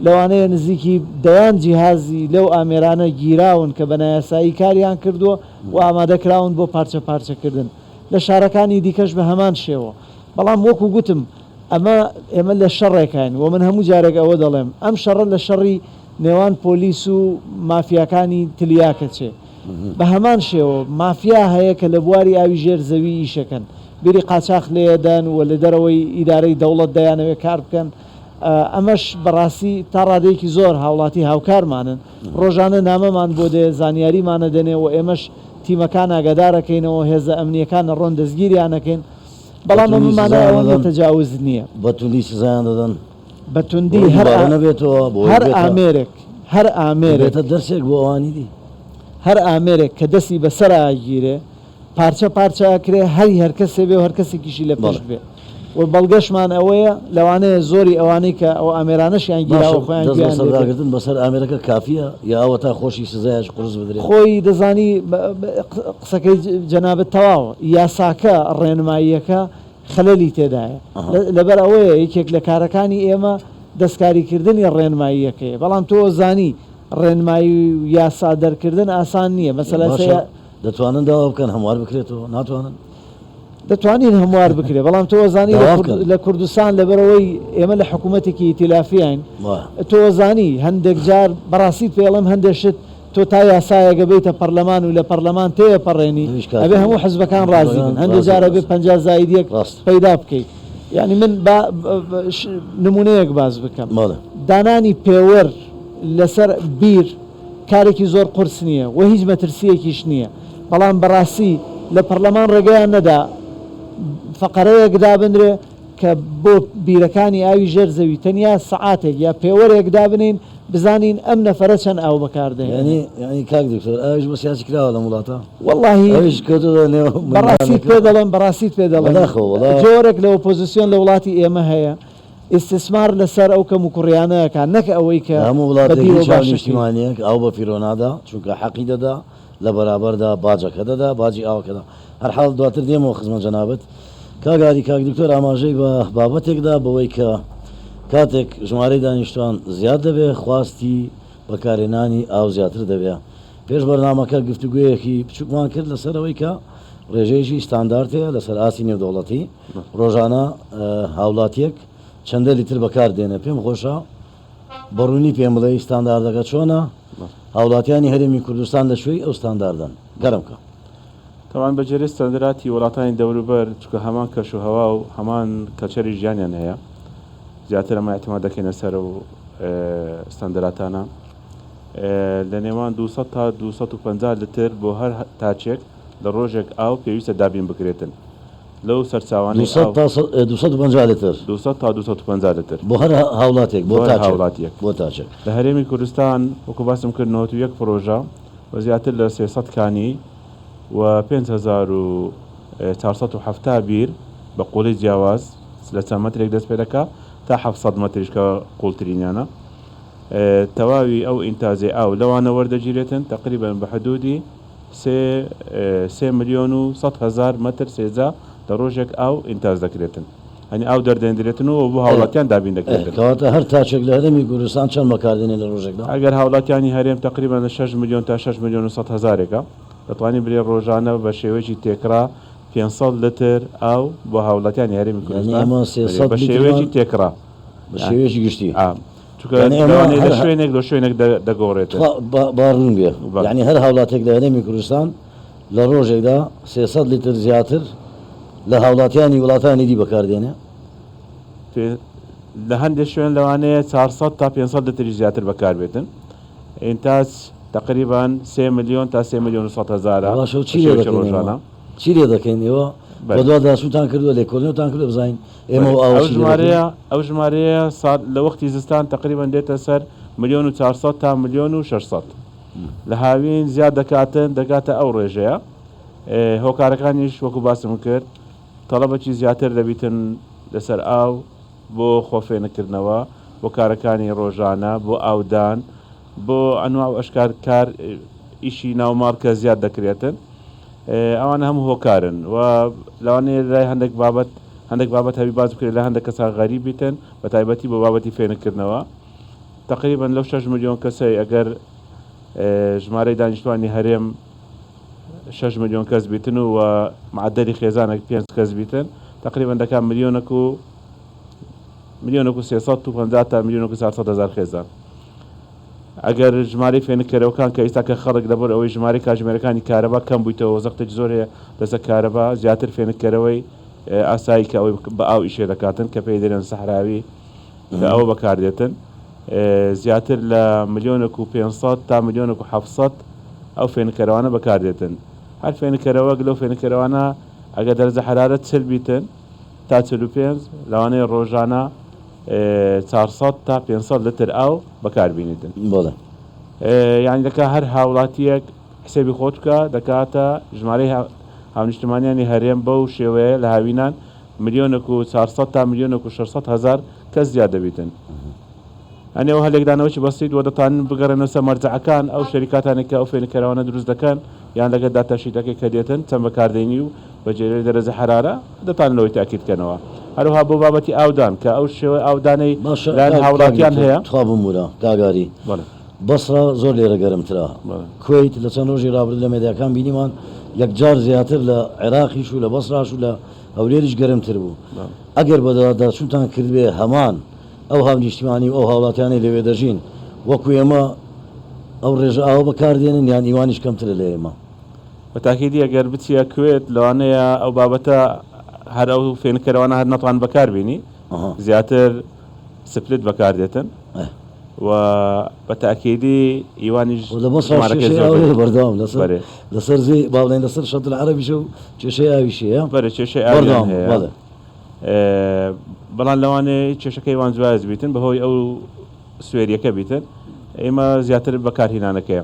لەوانەیە نزیکی دەیان جیهازی لەو ئامێرانە گیراون کە بە نایاسایی کاریان کردووە و ئامادەکراون بۆ پارچە پارچەکردن لە شارەکانی دیکەش بە هەمان شێوە بەڵام وەکو گوتم ئێمە لە شەڕێکین و من هەموو جارێک ئەوە دەڵێم ئەم شەڕە لە شەڕی نێوان پۆلیس و مافیاکانی تلیاکە چێ بە هەمان شێوە مافیا هەیە کە لە بواری ئاوی ژێر زەوی ئیشەکەن بیری قاچاق لێدەن و لە دەرەوەی ئیدارەی دەوڵەت دەیانەوێت کار بکەن ئەمەش بەڕاستی تا ڕادێکی زۆر هاوڵاتی هاوکارمانن ڕۆژانە نامەمان بۆ دێ زانیاریمانە دەنێ و ئێمەش تیمەکان ئاگادارەکەینەوە هێزە ئەمنیەکان ڕۆن دەستگیریانەکەین بەڵام ئەمانە تەجاوز نییە بەتوندی سزایان دەدەن بەتوندی نەبێتەوە هەر ئامێرێتە دەرسێک بۆ ئەوانی دی هەر ئامێرێک کە دەستی بەسەر ئاگیرێ پارچە پارچەکرێ هەر کەسێ بێ و هەر کەسێکیشی لە پێش بێ و بەڵگەشمان ئەوەیە لەوانەیە زۆری ئەوانەی کە ئەو ئامێرانەشیان گیراوە خۆیان بەسەر ئامێرەکە کافیە یا ئەوە تا خۆشی سزایش قرس بدرێت خۆی دەزانی قسەکەی جەنابەت تەواوە یاساکە ڕێنماییەکە خەلەلی تێدایە لەبەر ئەوەیە یەکێک لە کارەکانی ئێمە دەستکاریکردنی ڕێنماییەکەیە بەڵام تۆ زانی ڕێنمایی و یاسا دەرکردن ئاسان نییە مەسەلە دەتوانن داوا بکەن هەموار بکرێتەوە ناتوانن دەتوانین هەموار بکرێت بەڵام تۆ زانی لە کوردستان لەبەرەوەی ئێمە لە حکوومەتێکی ئیتیلافیین تۆ زانی هەندێک جار بەڕاستیت پێڵم هەندێشت تۆ تا یاسایەگە بێتە پەرلەمان و لە پەرلەمان تێپەڕێنی ئەبێ هەموو حزبەکان ڕازی بن هەندێک جارە بێ 50 زایدیەک پەیدا بکەیت یعنی من نمونەیەک باز بکەم دانانی پێوەر لەسەر بیر کارێکی زۆر قورس نییە و هیچ مەترسیەکیش نییە بەڵام بەڕاستی لە پەرلەمان ڕێگەیان نەدا فقرەیەک دابنرێ کە بۆ بیرەکانی ئاوی ژێر زەوی تەنیا سەعاتێک یا پێوەرێک دابنین بزانین ئەم نەفەرە چەند ئاو بەکاردێن ینی کاک دکتۆر ئاویش بە سیاسی کراوە لە وڵاتە وەڵڵاهی بەڕاستیت پێ دەڵێن جۆرێک لە ئۆپۆزیسیۆن لە وڵاتی ئێمە هەیە ئیستثمار لەسەر ئەو کەم و کوڕیانەکان نەک ئەوەی کە هەموو وڵاتی نیشتیمانیەک ئەو بە فیرۆنادا چونکە حەقی دەدا لە بەرابەردا باجەکە دەدا باجی ئاوکەدا هەر حاڵ دواتر دێمەوە خزمە جەنابەت کاگاری کاک دکتۆر ئاماژەی بە بابەتێکدا بەوەی کە کاتێک ژمارەی دانیشتوان زیاد دەبێ خواستی بەکارێنانی ئاو زیاتر دەبێ پێش بەرنامەکە گفتوگویەکی بچووکمان کرد لەسەرەوەی کە ڕێژەیەکی ستانداردەیە لەسەر ئاسی نێودەوڵەتی ڕۆژانە هاوڵاتیەک چەندە لیتر بەکار دێنە پێم خۆشە بەڕوونی پێم بڵێ ستانداردەکە چۆنە هاوڵاتیانی هەرێمی کوردستان لەشوێی ئەو ستانداردن گەرمکە تەوان بەجێرە ستانداراتی وڵاتانی دەوروبەر چکە هەمان کەش و هەوا و هەمان کەلچەری ژیانیان هەیە زیاتر ئەمە اعتماد دەکەینە سەر و ستانداراتانە لە نێوان 200 تا 250 لتر بۆ هەر تاچێک لە ڕۆژێک ئاو پێویستە دابین بکرێتن لەو سەرچاوانی 250 لتر 200 تا 250 لتر بۆ هەر هاوڵاتێک هاوڵاتیەک بۆ تاچێک لە هەرێمی کوردستان وەکو باسم کرد 91 پرۆژە و زیاتر لە 300 کانی و 5470 بیر بە قوڵی جیاواز لە چەند مەترێک دەست پێ دەکا تا 700 مەتریش کە قوڵترینیانە. تەواوی ئەو ئینتازێ ئاو لەوانە وەردەگیرێتن تقریبان بە حدودی 3,100,000 مەتر سێجا لە ڕۆژێک ئاو ئینتاز دەکرێتن. هەنی ئاو دەردێنرێتن و بۆ هاوڵاتیان دابین دەکرێتن. کەواتە هەر تاچێک لە هەرێمی کوردستان چەند بەکاردێنێ لە ڕۆژێکدا؟ ئەگەر هاوڵاتیانی هەرێم تقریبان لە 6 ملیۆن تا 6,100,000ێکە دەتوانین برێ ڕۆژانە بە شێوەیەکی تێکرا 500 لتر ئاو بۆ هاوڵاتیانی هەرێمی کوردستان بە شێوەیەکی تێکرا بە شێوەیەکی گشتی لە شوێنێک لە شوێنێک دەگۆڕێت باڕون بێ یعنی هەر هاوڵاتێک لە هەرێمی کوردستان لە ڕۆژێکدا 300 لیتر زیاتر لە هاوڵاتیانی وڵاتانی دی بەکاردێنێ. لە هەندێک شوێن لەوانەیە 400 تا 500 لتری زیاتر بەکاربێتن. ئینتاز تقریبان 3 ملیۆن تا 3,100,000 ڕۆژانە. چی لێ دەکەین ئێوە بە دوا داسووتان کردووە لێ کۆلنەوەتان کردو بزانین ئێمە ئەو ژمارەیە لە وەختی زستان تقریبان دێتە سەر 1,400,000 تا 1,600,000 لە هاوین زیاد دەکاتە ئەو ڕێژەیە. هۆکارەکانیش وەکو باسم کرد تەڵەبەکی زیاتر دەبیتن لەسەر ئاو بۆ خۆفێنەکردنەوە بۆ کارەکانی ڕۆژانە بۆ ئاودان بۆ ئەنواع ئەشکار کار ئیشی ناوماڵ کە زیاد دەکرێتن. ئەوانە هەموو هۆکارن و لەوانەیە لای هەندێک بابەت هەوی باز بکرێت لە هەندێک کەسا غەریب بیتن بە تایبەتی بۆ بابەتی فێنکردنەوە. تقریبان لەو 6 ملیۆن کەسەی ئەگەر ژمارەی دانیشتوانی هەرێم 6 ملیۆن کەس بیتن و معدەری خێزانێک 5 کەس بیتن تقریبان دەکات 1,350,000 تا 1,400,000 خێزان. ئەگەر ژمارەی فێنکەرەوەکان کە ئێستا کە خەڵک لەبەر ئەوەی ژمارەی کاتژمێرەکانی کارەبا کەم بوویتەوە زەختێک زۆرێ لەسەر کارەبا زیاتر فێنکەرەوەی ئاسایی کە ئەوەی بە ئاو ئیشێ دەکاتن کە پێی دەرێن سەحراوی کە ئەوە بەکاردێتن زیاتر لە 1,500,000 تا 1,700,000 ئەو فێنکەرەوانە بەکاردێتن. هەر فێنکەرەوە لەو فێنکەرەوانە ئەگەر دەرەجە حرارەت 40 بیتن تا 45 لەوانەیە ڕۆژانە 400 تا 500 لتر ئاو بەکاربینیتن. یعنی دەکات هەر هاوڵاتیەک حسێبی خۆت بکە دەکاتە ژمارەی هاونیشتمانیانی هەرێم بەو شێوەیە لە هاوینان 1,400,000 تا 1,600,000 کەس زیاد دەبیتن. ئەنێەوە هەلێکدانەوەی بەستیت وە دەتوانن بگەڕێنە سە مەرجەعەکان ئەو شەریکاتانێک کە ئەو فێنکەرەوانە دروست دەکەن یان لەگەڵ داتەشیتەکەی کە دێتن چەند بەکاردێنی و بەجێرەی دەرەجە حرارە دەتواننەوەی تاکیدکەنەوە. هەروها بۆ بابەتی ئاودان کە ئەو شێوە ئاودانەی لەن هاوڵاتیان هەیە بمورە داگاری بەسرا زۆر لێرە گەرمترا کوێیت لە چەند ڕۆژی ڕابرد لە مێدیاکان بینیمان یەکجار زیاتر لە عێراقیش و لە بەسراش و لە هەولێریش گەرمتر بوو. ئەگەر بەداداچووتان کردوێ هەمان ئەو هاونیشتیمانی ئەو هاوڵاتیانی لەوێ دەژین وەکو ئێمە ئەو ڕێژە ئاوە بەکاردێنن یان ئیوانیش کەمترە لە ئێمە بە تاکیدی ئەگەر بچیە کوێت لەوانەیە ئەو بابەتە هەر ئەو فێنکەرەوانە هەر نەتوان بەکاربینی زیاتر سپلت بەکاردێتن و بە تاکیدی ئیوانیش لە بەردەوام لەسەر زێ باڵێن لەسەر شەتر عەرەبیشە و کێشەی ئاویشەیە بەرە کێشەی ئاویان هەیە بەڵام لەوانەیە کێشەکەی وان جواز بیتن بەهۆی ئەو سوێریەکە بیتن ئێمە زیاتر بەکارهێنانەکەیە.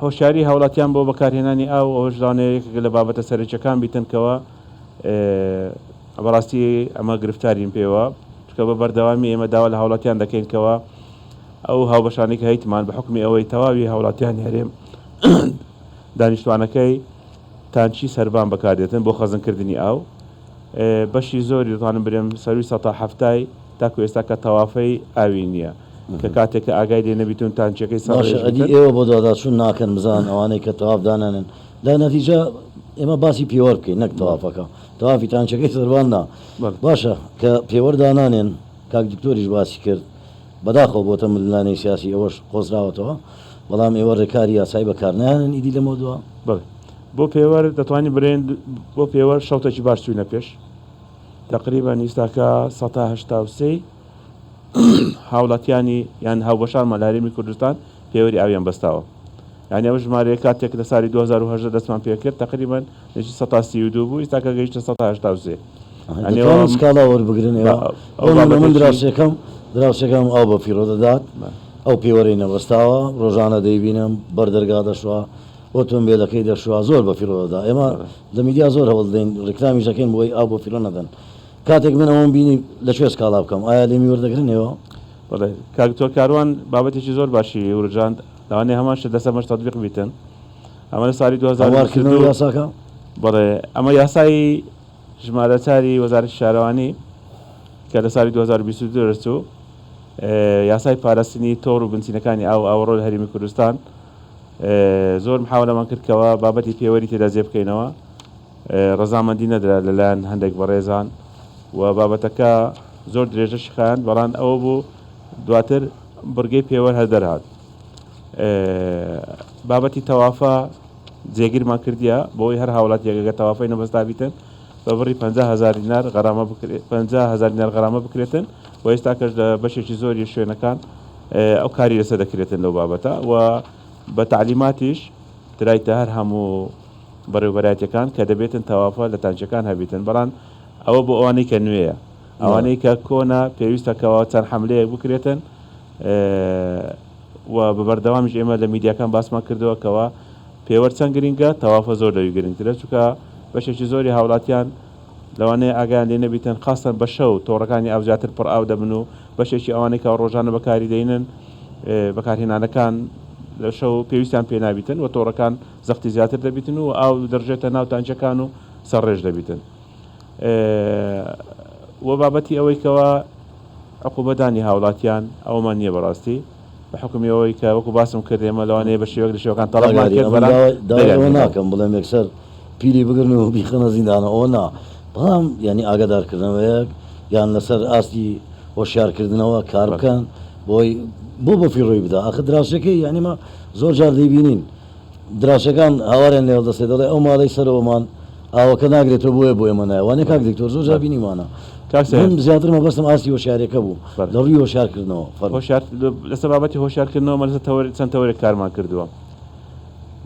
هۆشیاری هاوڵاتیان بۆ بەکارهێنانی ئاو ئەوەشدانەیە لە بابەتە سەرچەکان بیتنکەوە بەڕاستی ئەمە گرفتارین پێوە چکە بە بەردەوامی ئێمە داوا لە هاوڵاتیان دەکەینکەوە ئەو هاوبەشانێک هەیتمان بە حکمی ئەوەی تەواوی هاوڵاتیانی هەرێم دانیشتوانەکەی تانچی سەربان بەکاردێتن بۆ خەزمکردنی ئاو بەشی زۆری دەتوانم برێم سەروی 170 تاکو ئێستا کە تەوافەی ئاوی نییە کە کاتێک کە ئاگای لێ نەبیتون تانچەکەی ساڵی ئێوە بۆ داداچوون ناکەن بزان ئەوانەی کە تەواف دانانن لە نەتیجە ئێمە باسی پێوە بکەین نەک تەوافەکە تەوافی تانچەکەی سەرواندا باشە کە پێوەردانانێن کاک دکتۆریش باسی کرد بەداخەوە بۆتە ملانەی سیاسی ئەوەش قۆزراوەتەوە بەڵام ئێوە ڕێکاری یاسایی بەکارنیانن ئیدی لەمە دووە بۆ پێوەر دەتوانین برێن بۆ پێوەر شەوتێکی باش چوینە پێش تقریبا ئێستاکە 183 هاوڵاتیانی یان هاوبەشان مەلارێمی کوردستان پێوەری ئاویان بەستاوە یعنی ئەو ژمارەیە کاتێک لە ساڵی 2010 دەستمان پێ کرد تقریبا 132 بوو ئێستاکە گەیشتە 183 سکاڵا وەربگرن من دراوسەکەم ئاو بە پیرۆ دەدات ئەو پێوەرەی نەبەستاوە ڕۆژانە دەیبینم بەردەرگا دەشوە ئۆتۆمبیلەکەی دەرشووا زۆر بە فیرۆدا ئێمە لە میدیا زۆر هەوڵدەین ڕێکلامی ژەکەین بۆی ئاو بۆ فیرۆ نەدەن کاتێک من ئەوم بینی لەکوێ سکاڵا بکەم ئایا لێمی وەردەگرنەوە بەڵێ کاکتۆر کاروان بابەتێکی زۆر باشی وروژاند لەوانەیە هەمان شت لەسەر تەطبیق بیتن ئەمە لە ساڵی 2022 یاساکە بەڵێ ئەمە یاسایی ژمارە چاری وەزارەتی شارەوانی کە لە ساڵی 2022 دەرچوو یاسای پاراستنی تۆڕ و بنچینەکانی ئاوڕۆ لە هەرێمی کوردستان زۆر محاولەمان کردکەوە بابەتی پێوەری تێدا جێ بکەینەوە ڕەزامەندی نەدرا لەلایەن هەندێک بەڕێزان و بابەتەکە زۆر درێژەشی خایاند بەڵام ئەوە بوو دواتر بڕگەی پێوەر هەردەرهات بابەتی تەوافە جێگیرمان کردیە بۆی هەر هاوڵات یەکەکە تەوافەی نەبەستا بیتن بە بڕی 50,000 دینار غەرامە 50,000 دینار غەرامە بکرێتن و ئێستا کەش لە بەشێکی زۆری شوێنەکان ئەو کاری لەسەر دەکرێتن لەو بابەتە و بە تعلیماتیش درایتە هەر هەموو بەڕێوەبەرایەتەکان کە دەبێتن تەوافە لە تانچەکان هەبیتن بەڵام ئەوە بۆ ئەوانەی کە نوێیە ئەوانەی کە کۆنا پێویستەکەەوە چەند حملەیەک بکرێتن و بەبەردەوامیش ئێمە لە میدیاکان باسمان کردەوە کەەوە پێوە چەند گرنگە تەوافە زۆر لەوی گرنگترە چونکە بەشێکی زۆری هاوڵاتیان لەوانەیە ئاگیان لێ نەبیتن خاستن بە شەو تۆڕەکانی ئاوزیاتر پڕ ئاو دەبن و بەشێکی ئەوانەی کە ڕۆژانە بەکاری دەینن بەکارهێنانەکان لە شەو پێویستیان پێ نابیتن و تۆڕەکان زەختی زیاتر دەبیتن و ئاو دەڕژێتە ناو تانچەکان و سەرڕێژ دەبیتن وە بابەتی ئەوەی کەەوە عقوبەدانی هاوڵاتیان ئەومان نییە بەڕاستی بە حکومیەوەی کە وەکو باسم کردێمە لەوانەیە بە شێوەک لە شێوەکان تەڵەبمان کرد ناکەم بڵێم یەکسەر پیری بگرن و بیخەنە زیندانە ئەوە نا بەڵام ینی ئاگادارکردنەوەیەک یان لەسەر ئاستی هۆشیارکردنەوە کار بکەن بۆی بۆ بە فیڕۆی بدا ئەخ دراسەکەی یانیمە زۆر جار دەیبینین دراسەکان هاوارێن لێ دەسێ دەڵێ ئەو ماڵی سەرەوەمان ئاوەکە ناگرێتەوە بۆیە بۆ ئێمە نایوانێ کاک دکتۆر زۆر جار بینیمانە من زیاتر مەبەستم ئاستی هۆشیارەکە بوو لە ڕووی هۆشیارکردنەوە لەسەر بابەتی هۆشیارکردنەوە مە لەسەر چەند تەوەرێک کارمان کردووە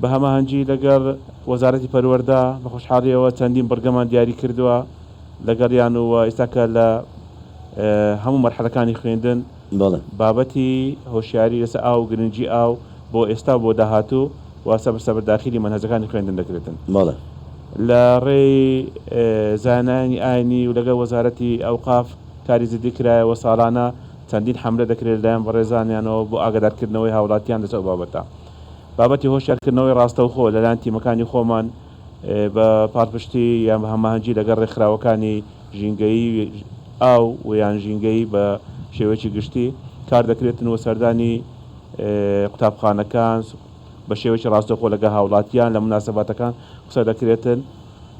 بە هەماهەنگی لەگەڵ وەزارەتی پەروەردە بە خۆشحاڵیەوە چەندین بەرگەمان دیاری کردووە لەگەڵیان و ئێستاکە لە هەموو مەرحەلەکانی خوێندن بابەتی هۆشیاری لەسەر ئاو گرنگی ئاو بۆ ئێستا بۆ داهاتوو واسە بەرداخلی منهەجەکانی خوێندن دەکرێتن لە ڕێی زانانی ئاینی و لەگەڵ وەزارەتی ئەوقاف کاری زیدی کرایەوە ساڵانە چەندین حملە دەکرێت لەیان بەڕێزانیانەوە بۆ ئاگادارکردنەوەی هاوڵاتیان لەسەر بابەتە بابەتی هۆشیارکردنەوەی ڕاستەوخۆ لەلایەن تیمەکانی خۆمان بە پاڵپشتی یان بە هەماهەنگی لەگەڵ ڕێکخراوەکانی ژینگەیی ئاو و یان ژینگەیی بە شێوەیەکی گشتی کار دەکرێتن و سەردانی قوتابخانەکان بە شێوەیەکی ڕاستەوخۆ لەگە هاوڵاتیان لە مناسەباتەکان قسە دەکرێتن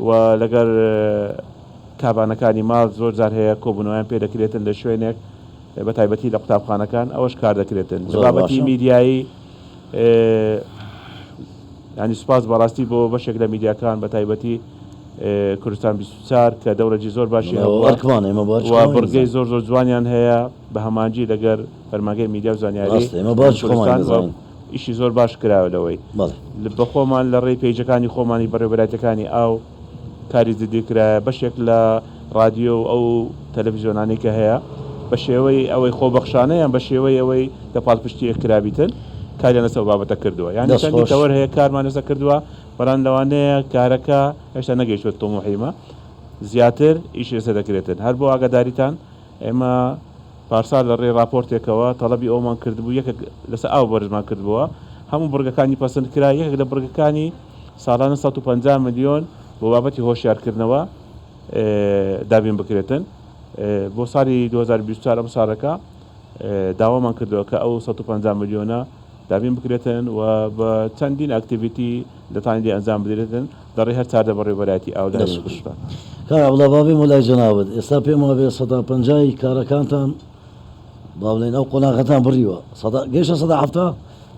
و لەگەر کابانەکانی ماڵ زۆر جار هەیە کۆبوونەوەیان پێ دەکرێتن لە شوێنێک بە تایبەتی لە قوتابخانەکان ئەوەش کار دەکرێتن بابەتی میدیایی ینی سوپاس بەڕاستی بۆ بەشێک لە میدیاکان بە تایبەتی کوردستان 24 کە دەوڵەتی زۆر باشی بڕگەی زۆر زۆر جوانیان هەیە بە هەمانجی لەگەر فەرمانگەی میدیا و زانیاری ئیشی زۆر باش کراوە لەوەی بە خۆمان لە ڕێی پێیجەکانی خۆمانی بەڕێوەبەرایەتەکانی ئاو کاری جدی کرایە بەشێک لە رادیۆ و ئەو تەلەڤیزیۆنانی کە هەیە بە شێوەی ئەوەی خۆبەخشانەیان بە شێوەی ئەوەی لە پاڵپشتی کرابیتن کاریان لەسەر بابەتە کردووە یانی چەندی تەوەر هەیە کارمان لەسەر کردووە بەڵام لەوانەیە کارەکە هێشتا نەگەیشتوە تۆمۆحیمە زیاتر ئیشی لەسەر دەکرێتن هەر بۆ ئاگاداریتان ئێمە پارسال لە ڕێ راپۆرتێکەوە تەڵەبی ئەومان کردبوو یەکێک لەسەر ئاو بەرزمان کردبووە هەموو بڕگەکانی پەسەند کرا یەکێک لە بڕگەکانی ساڵانە 150 ملیۆن بۆ بابەتی هۆشیارکردنەوە دابین بکرێتن بۆ ساڵی 2024 ئەم ساڵەکە داوامان کردەوە کە ئەو 150 ملیۆنە دابین بکرێتن و بە چەندین ئاکتیڤیتی دەتوانێت ئەنجام بدرێتن دەڕێ هەر چاردە بەڕێوەبەرایەتی ئاو لە کوردستان کارە بابی مولای جەنابەت ئێستا پێم وابێ 150 کارەکانتان با بڵێن ئەو قۆناغەتان بڕیوە گەیشتە 170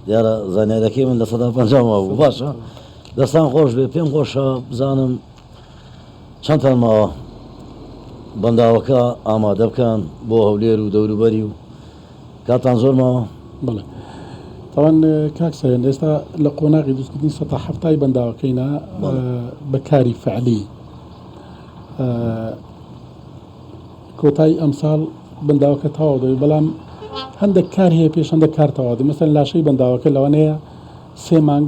دیارە زانیارەکەی من لە 150 بوو باشە دەستان خۆش بێ پێم خۆشە بزانم چەندتان ماوە بەنداوەکە ئامادە بکەن بۆ هەولێر و دەوروبەری و کاتان زۆر ماوە بڵێ تاوان کاکسەن ئێستا لە قۆناغی دروستکردنی 170 بەنداوەکەینە بەکاری فعلی کۆتایی ئەمساڵ بەنداوەکە تەواو دەبێت بەڵام هەندێک کار هەیە پێش هەندێک کار تەواو دەبێت مەسەڵەن لاشەی بەنداوەکە لەوانەیە 3 مانگ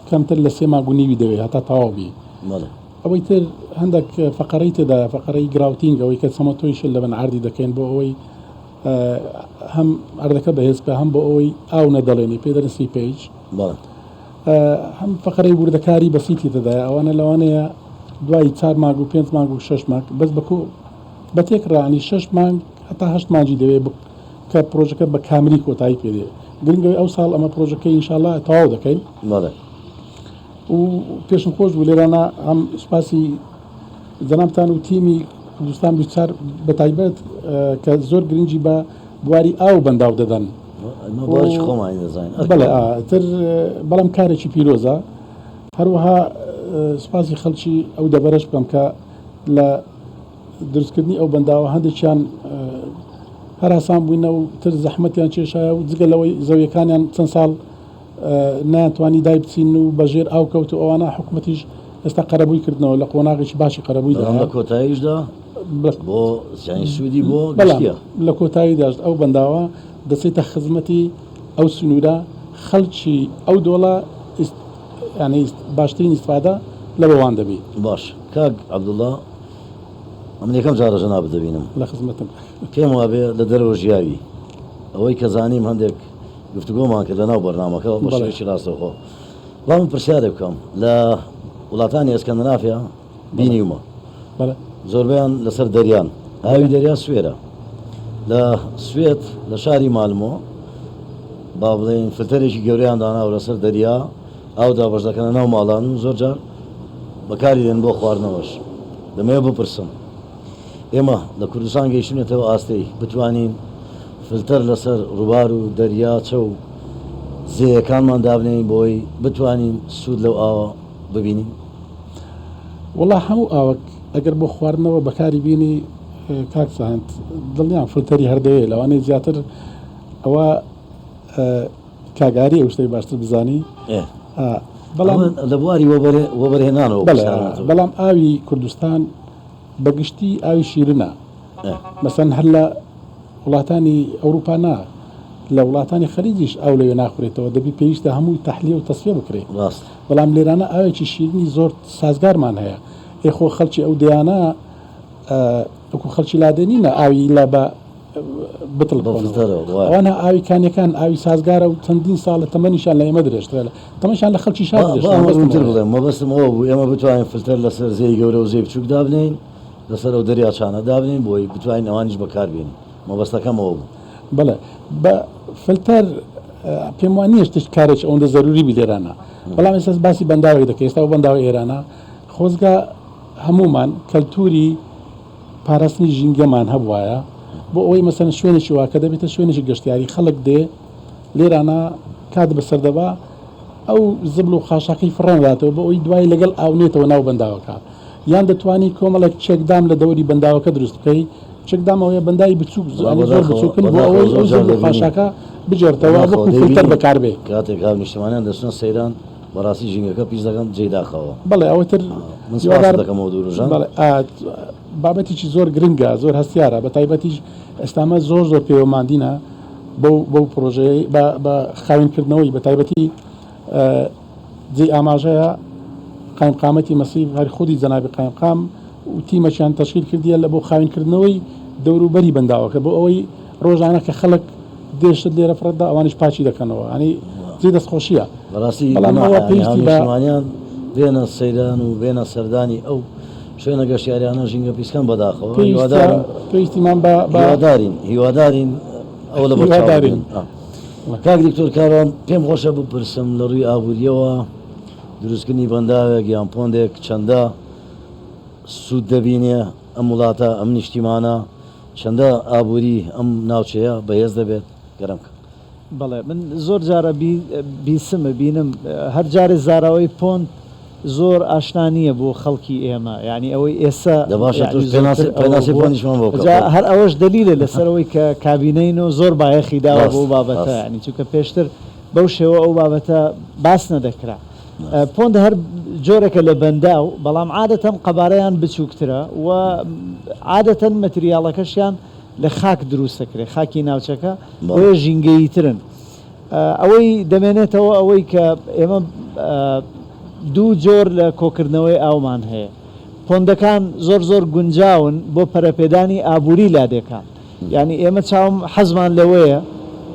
کەمتر لە 3 مانگ و نیوی دەوێت هەتا تەواو بی بەڵێ ئەوەی تر هەندێک فقەرەی تێدا فقەرەی گراوتینگ ئەوەی کە سەمەتۆیش لە بن عردی دەکەین بۆ ئەوەی هەم ئەردەکە بەهێز بکە هەم بۆ ئەوەی ئاو نەدەڵێنی پێدەرسی پێیج بەڵێ هەم فقەرەی وردەکاری بەسیتی تێدایە ئەوانە لەوانەیە دوای 4 مانگ و 5 مانگ و 6 مانگ بەس بە تێکڕانی 6 مانگ هەتا 8 مانجی دەوێت کە پرۆژەکە بە کاملی کۆتایی پێدێ گرنگەوەی ئەو ساڵ ئەمە پرۆژەکەی ئینشاءالله تەواو دەکەین بەڵێ و پێشم خۆش بوو لێرانە هەم سپاسی جەنابتان و تیمی کوردستان 24 بە تایبەت کە زۆر گرنگی بە بواری ئاو بەنداو دەدەن باش خۆمانی دەزانین بەڵێ تر بەڵام کارێکی پیرۆزە هەروەها سپاسی خەڵکی ئەو دەبەرش بکەم کە لە دروستکردنی ئەو بەنداوە هەندێکیان هەراسان بووینە و تر زەحمەتیان کێشایە و جگە لەوەی زەویەکانیان چەند ساڵ ناتوانی دای بچین و بەژێر ئاو کەوت و ئەوانە حکوومەتیش ئێستا قەرەبووی کردنەوە لە قۆناغێکی باشی قەرەبووی لە کۆتاییشدا بۆ سوودی بۆ لە کۆتایی داشت ئەو بەنداوە دەچێتە خزمەتی ئەو سنوورە خەڵکی ئەو دۆڵە ینی باشترین ئیسفادە لە بەوان دەبی باش کاک عەبدوڵڵا ئەمن یەکەم جارە ژەناب دەبینم لە خزمەتم پێم وابێ لە دەرەوە ژیاوی ئەوەی کە زانیم هەندێک گفتوگۆمان کرد لەناو بەرنامەکە بە شێوەیەکی ڕاستەوخۆ بەڵام پرسیارێک بکەم لە وڵاتانی ئەسکەندنافیا بینیومە زۆربیان لەسەر دەریان ئاوی دەریا سوێرە لە سوێت لە شاری مالمۆ با بڵێن فلتەرێکی گەوریان داناوە لەسەر دەریا ئاو دابەش دەکەنە ناو ماڵان و زۆر جار بەکاری دێن بۆ خواردنەوەش دەمەوێت بپرسم ئێمە لە کوردستان گەیشتونێتەوە ئاستەی بتوانین فلتەر لەسەر ڕووبار و دەریا چە و زێیەکانمان دابنێین بۆی بتوانین سوود لەو ئاوە ببینین وڵا هەموو ئاوەک ئەگەر بۆ خواردنەوە بەکاری بینی کاکسەهند دڵنیان فلتەری هەردەیە لەوانەیە زیاتر ئەوە کاگاری ئەو شتەی باشتر بزانی بەڵام لە بواری وەبەرهێنانەوە بەڵام ئاوی کوردستان بەگشتی ئاوی شیرنە مەسەن هەر لە وڵاتانی ئەوروپا نا لە وڵاتانی خەریجیش ئەو لەوێ ناخورێتەوە دەبی پێویستە هەمووی تەحلیە و تەسفیە بکرێت بەڵام لێرانە ئاوێکی شیرنی زۆر سازگارمان هەیە ئێخۆ خەڵکی ئەو دەیانە وەکو خەڵکی لادێنینە ئاوی لە بە بتڵ ئەوانە ئاوی کانیەکان ئاوی سازگارە و چەندین ساڵە تەمەنیشان لە ئێمە درێژترە تەمەشان لە خەڵکی شار بڵێم مەبەستم ئەوە بوو ئێمە بتوانین فلتەر لەسەر زێی گەورە و زێی بچووک دابنین لەسەر ئەو دەریا چانە دابنین بۆی بتوانین ئەوانیش بەکاربێنین مەبەستەکەمەوە بوو بەڵێ بە فلتەر پێم وان نییە شتش کارێک ئەوەندە زەروری بی لێرانە بەڵام ئێستا باسی بەنداوی دەکەی ئێستا بەنداوی ئێرانە خۆزگا هەمومان کەلتوری پاراستنی ژینگەمان هەبوایە بۆ ئەوەی مەسەن شوێنێکی واکە دەبێتە شوێنێکی گەشتیاری خەڵک دێ لێرانە کات بەسەردەبا ئەو زبل و خاشاکەی فڕێنداتەوە بۆ ئەوی دوای لەگەڵ ئاونێتەوە ناو بەنداوەکە یان دەتوانی کۆمەڵێک چێکدام لە دەوری بەنداوەکە دروست بکەی چێکدامەوەی بەندای بچووک زۆر بچووکن بۆ ئەوەی ئەو زبل و خاشاکە بجێرتەوە بۆ فیلتەر بەکار بێ کاتێک هاو نیشتمانیان دەچنە سەیران بەڕاستی ژینگەکە پیش دەکەم جێداخەوە بەڵێ ئەوەتر دەکەمەوە دوورژان بابەتێکی زۆر گرنگە زۆر هەستیارە بە تایبەتیش ئێستامە زۆر پەیوەماندینە بەو پرۆژەیە بە خاوینکردنەوەی بە تایبەتی جێ ئاماژەیە قایمقامەتی مەسیح هەر خودی جەنابی قایمقام و تیمەشیان تەشکیل کردیە لە بۆ خاوینکردنەوەی دەوروبەری بەنداوەکە بۆ ئەوەی ڕۆژانە کە خەڵک دێشت لێرە فرەتدا ئەوانش پاچی دەکەنەوە ینی جێ دەستخۆشیە بەڵامەوەیشتیمانیان بێنە سەیران و بێنە سەردانی ئەو شوێنە گەشتیاریانە ژینگە پیسکەن بەداخەوە پێویستیمان هیوادارین ئەو لە بەدارین کاک دکتۆر کاروان پێم خۆشە بپرسم لە ڕووی ئابوووریەوە دروستکردنی بەنداوێک یان پۆندێک چەندە سوود دەبینێ ئەم وڵاتە ئەم نیشتیمانە چەندە ئابووری ئەم ناوچەیە بەهێز دەبێت گەرم بەڵێ من زۆر جارە بیسمە بینم هەر جارێ زاراوەی پۆند زۆر ئاشنانیە بۆ خەڵکی ئێمە ینی ئەوەی ئێستا هەر ئەوەش دلیلە لەسەرەوەی کە کابینەین و زۆر بایەخی داوە بۆ بابەتە ینی چونکە پێشتر بەو شێوە ئەو بابەتە باس نەدەکرا پۆند هەر جۆرێکە لە بەنداو بەڵام عادەتەن قەبارەیان بچووکترە و عادەتەن مەتریاڵەکەشیان لە خاک دروست دەکرێت خاکی ناوچەکە بۆیە ژینگەیی ترن ئەوەی دەمێنێتەوە ئەوەی کە ئێمە دوو جۆر لە کۆکردنەوەی ئاومان هەیە. پۆندەکان زۆر گونجاون بۆ پەرەپێدانی ئابووری لادێکان. یعنی ئێمە چاوم حەزمان لەوەیە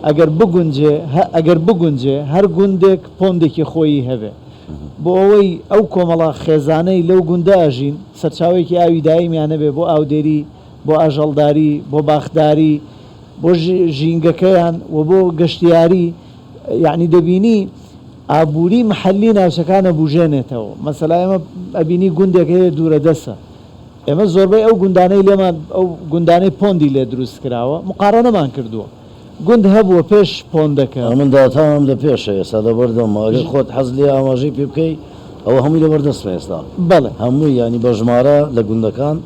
ئەگەر بگونجێ هەر گوندێک پۆندێکی خۆی هەبێ بۆ ئەوەی ئەو کۆمەڵە خێزانەی لەو گوندە ئەژین سەرچاوێکی ئاوی دایمیانە بێ بۆ ئاودێری، بۆ ئاژەڵداری، بۆ باخداری، بۆ ژینگەکەیان و بۆ گەشتیاری. یعنی دەبینی ئابووری محەلی ناوچەکانە بژێنێتەوە. مەسەلا ئێمە ئەبینی گوندێک هەیە دوورە دەسە، ئێمە زۆربەی ئەو گوندانەی لێمان ئەو گوندانەی پۆندی لێ دروست کراوە مقارنەمان کردووە. گوند هەبووە پێش پۆندەکە من داوتانم لە پێشە ئێستا لەبەردەمە ئەگەر خۆت حەز لێ ئاماژەی پێ بکەی ئەوە هەمووی لەبەردەستمە ئێستا. بەڵێ هەمووی ینی بە ژمارە لە گوندەکان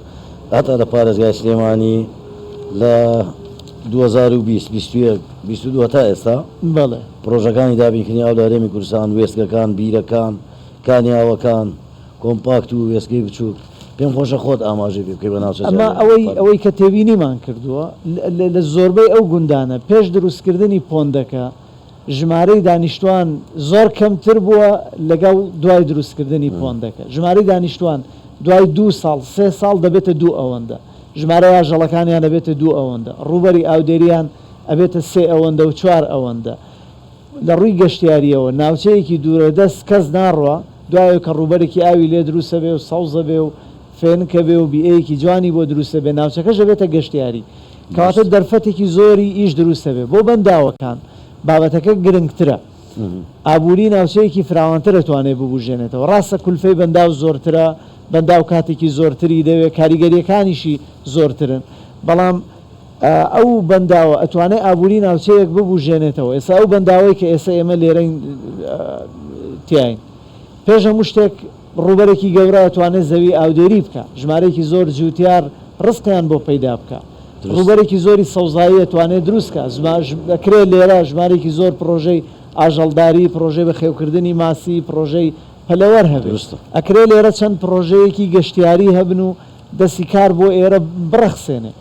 هەتا لە پارێزگای سلێمانی لە 2022 تا ئێستا بەڵێ پرۆژەکانی دابینکردنی ئاو لە هەرێمی کوردستان، وێستگەکان، بیرەکان، کانیاوەکان، کۆمپاکت و وێستگەی بچووک پێم خۆشە خۆت ئاماژەی پێ بکەی بە ناوچە. ئەمە ئەوەی کە تێبینیمان کردووە لە زۆربەی ئەو گوندانە پێش دروستکردنی پۆندەکە ژمارەی دانیشتوان زۆر کەمتر بووە لەگەڵ دوای دروستکردنی پۆندەکە. ژمارەی دانیشتوان دوای 2 ساڵ 3 ساڵ دەبێتە 2 ئەوەندە، ژمارە ئاژەڵەکانیان دەبێتە 2 ئەوەندە، ڕوبەری ئاودێریان ئەبێتە 3 ئەوەندە و 4 ئەوەندە. لە ڕووی گەشتیاریەوە ناوچەیەکی دوورەدەست کەس ناڕوە دوایە کە ڕوبەرێکی ئاوی لێ دروستە بێ و سەوزە بێ و فێنکە بێ و بیئەیەکی جوانی بۆ دروستە بێ ناوچەکەش دەبێتە گەشتیاری کەواتە دەرفەتێکی زۆری ئیش دروستە بێ بۆ بەنداوەکان بابەتەکە گرنگترە. ئابووری ناوچەیەکی فراوانتر دەتوانێت ببوژێنێتەوە. ڕاستە کولفەی بەنداو زۆرترە، بەنداو کاتێکی زۆرتری دەوێت، کاریگەریەکانیشی زۆرترن، بەڵام ئەو بەنداوە ئەتوانێت ئابووری ناوچەیەک ببوژێنێتەوە. ئێستا ئەو بەنداوەی کە ئێستا ئێمە لێرەین تیاین پێش هەموو شتێک ڕوبەرێکی گەورە ئەتوانێت زەوی ئاودێری بکە، ژمارەیەکی زۆر جوتیار ڕستیان بۆ پەیدا بکە، ڕوبەرێکی زۆری سەوزایی ئەتوانێت دروستکە، دەکرێت لێرە ژمارێکی زۆر پرۆژەی ئاژەڵداری، پرۆژەی بەخێوکردنی ماسی، پرۆژەی پەلەوەر هەبێت. ئەکرێت لێرە چەند پرۆژەیەکی گەشتیاری هەبن و دەستی کار بۆ ئێرە بڕەخسێنێ.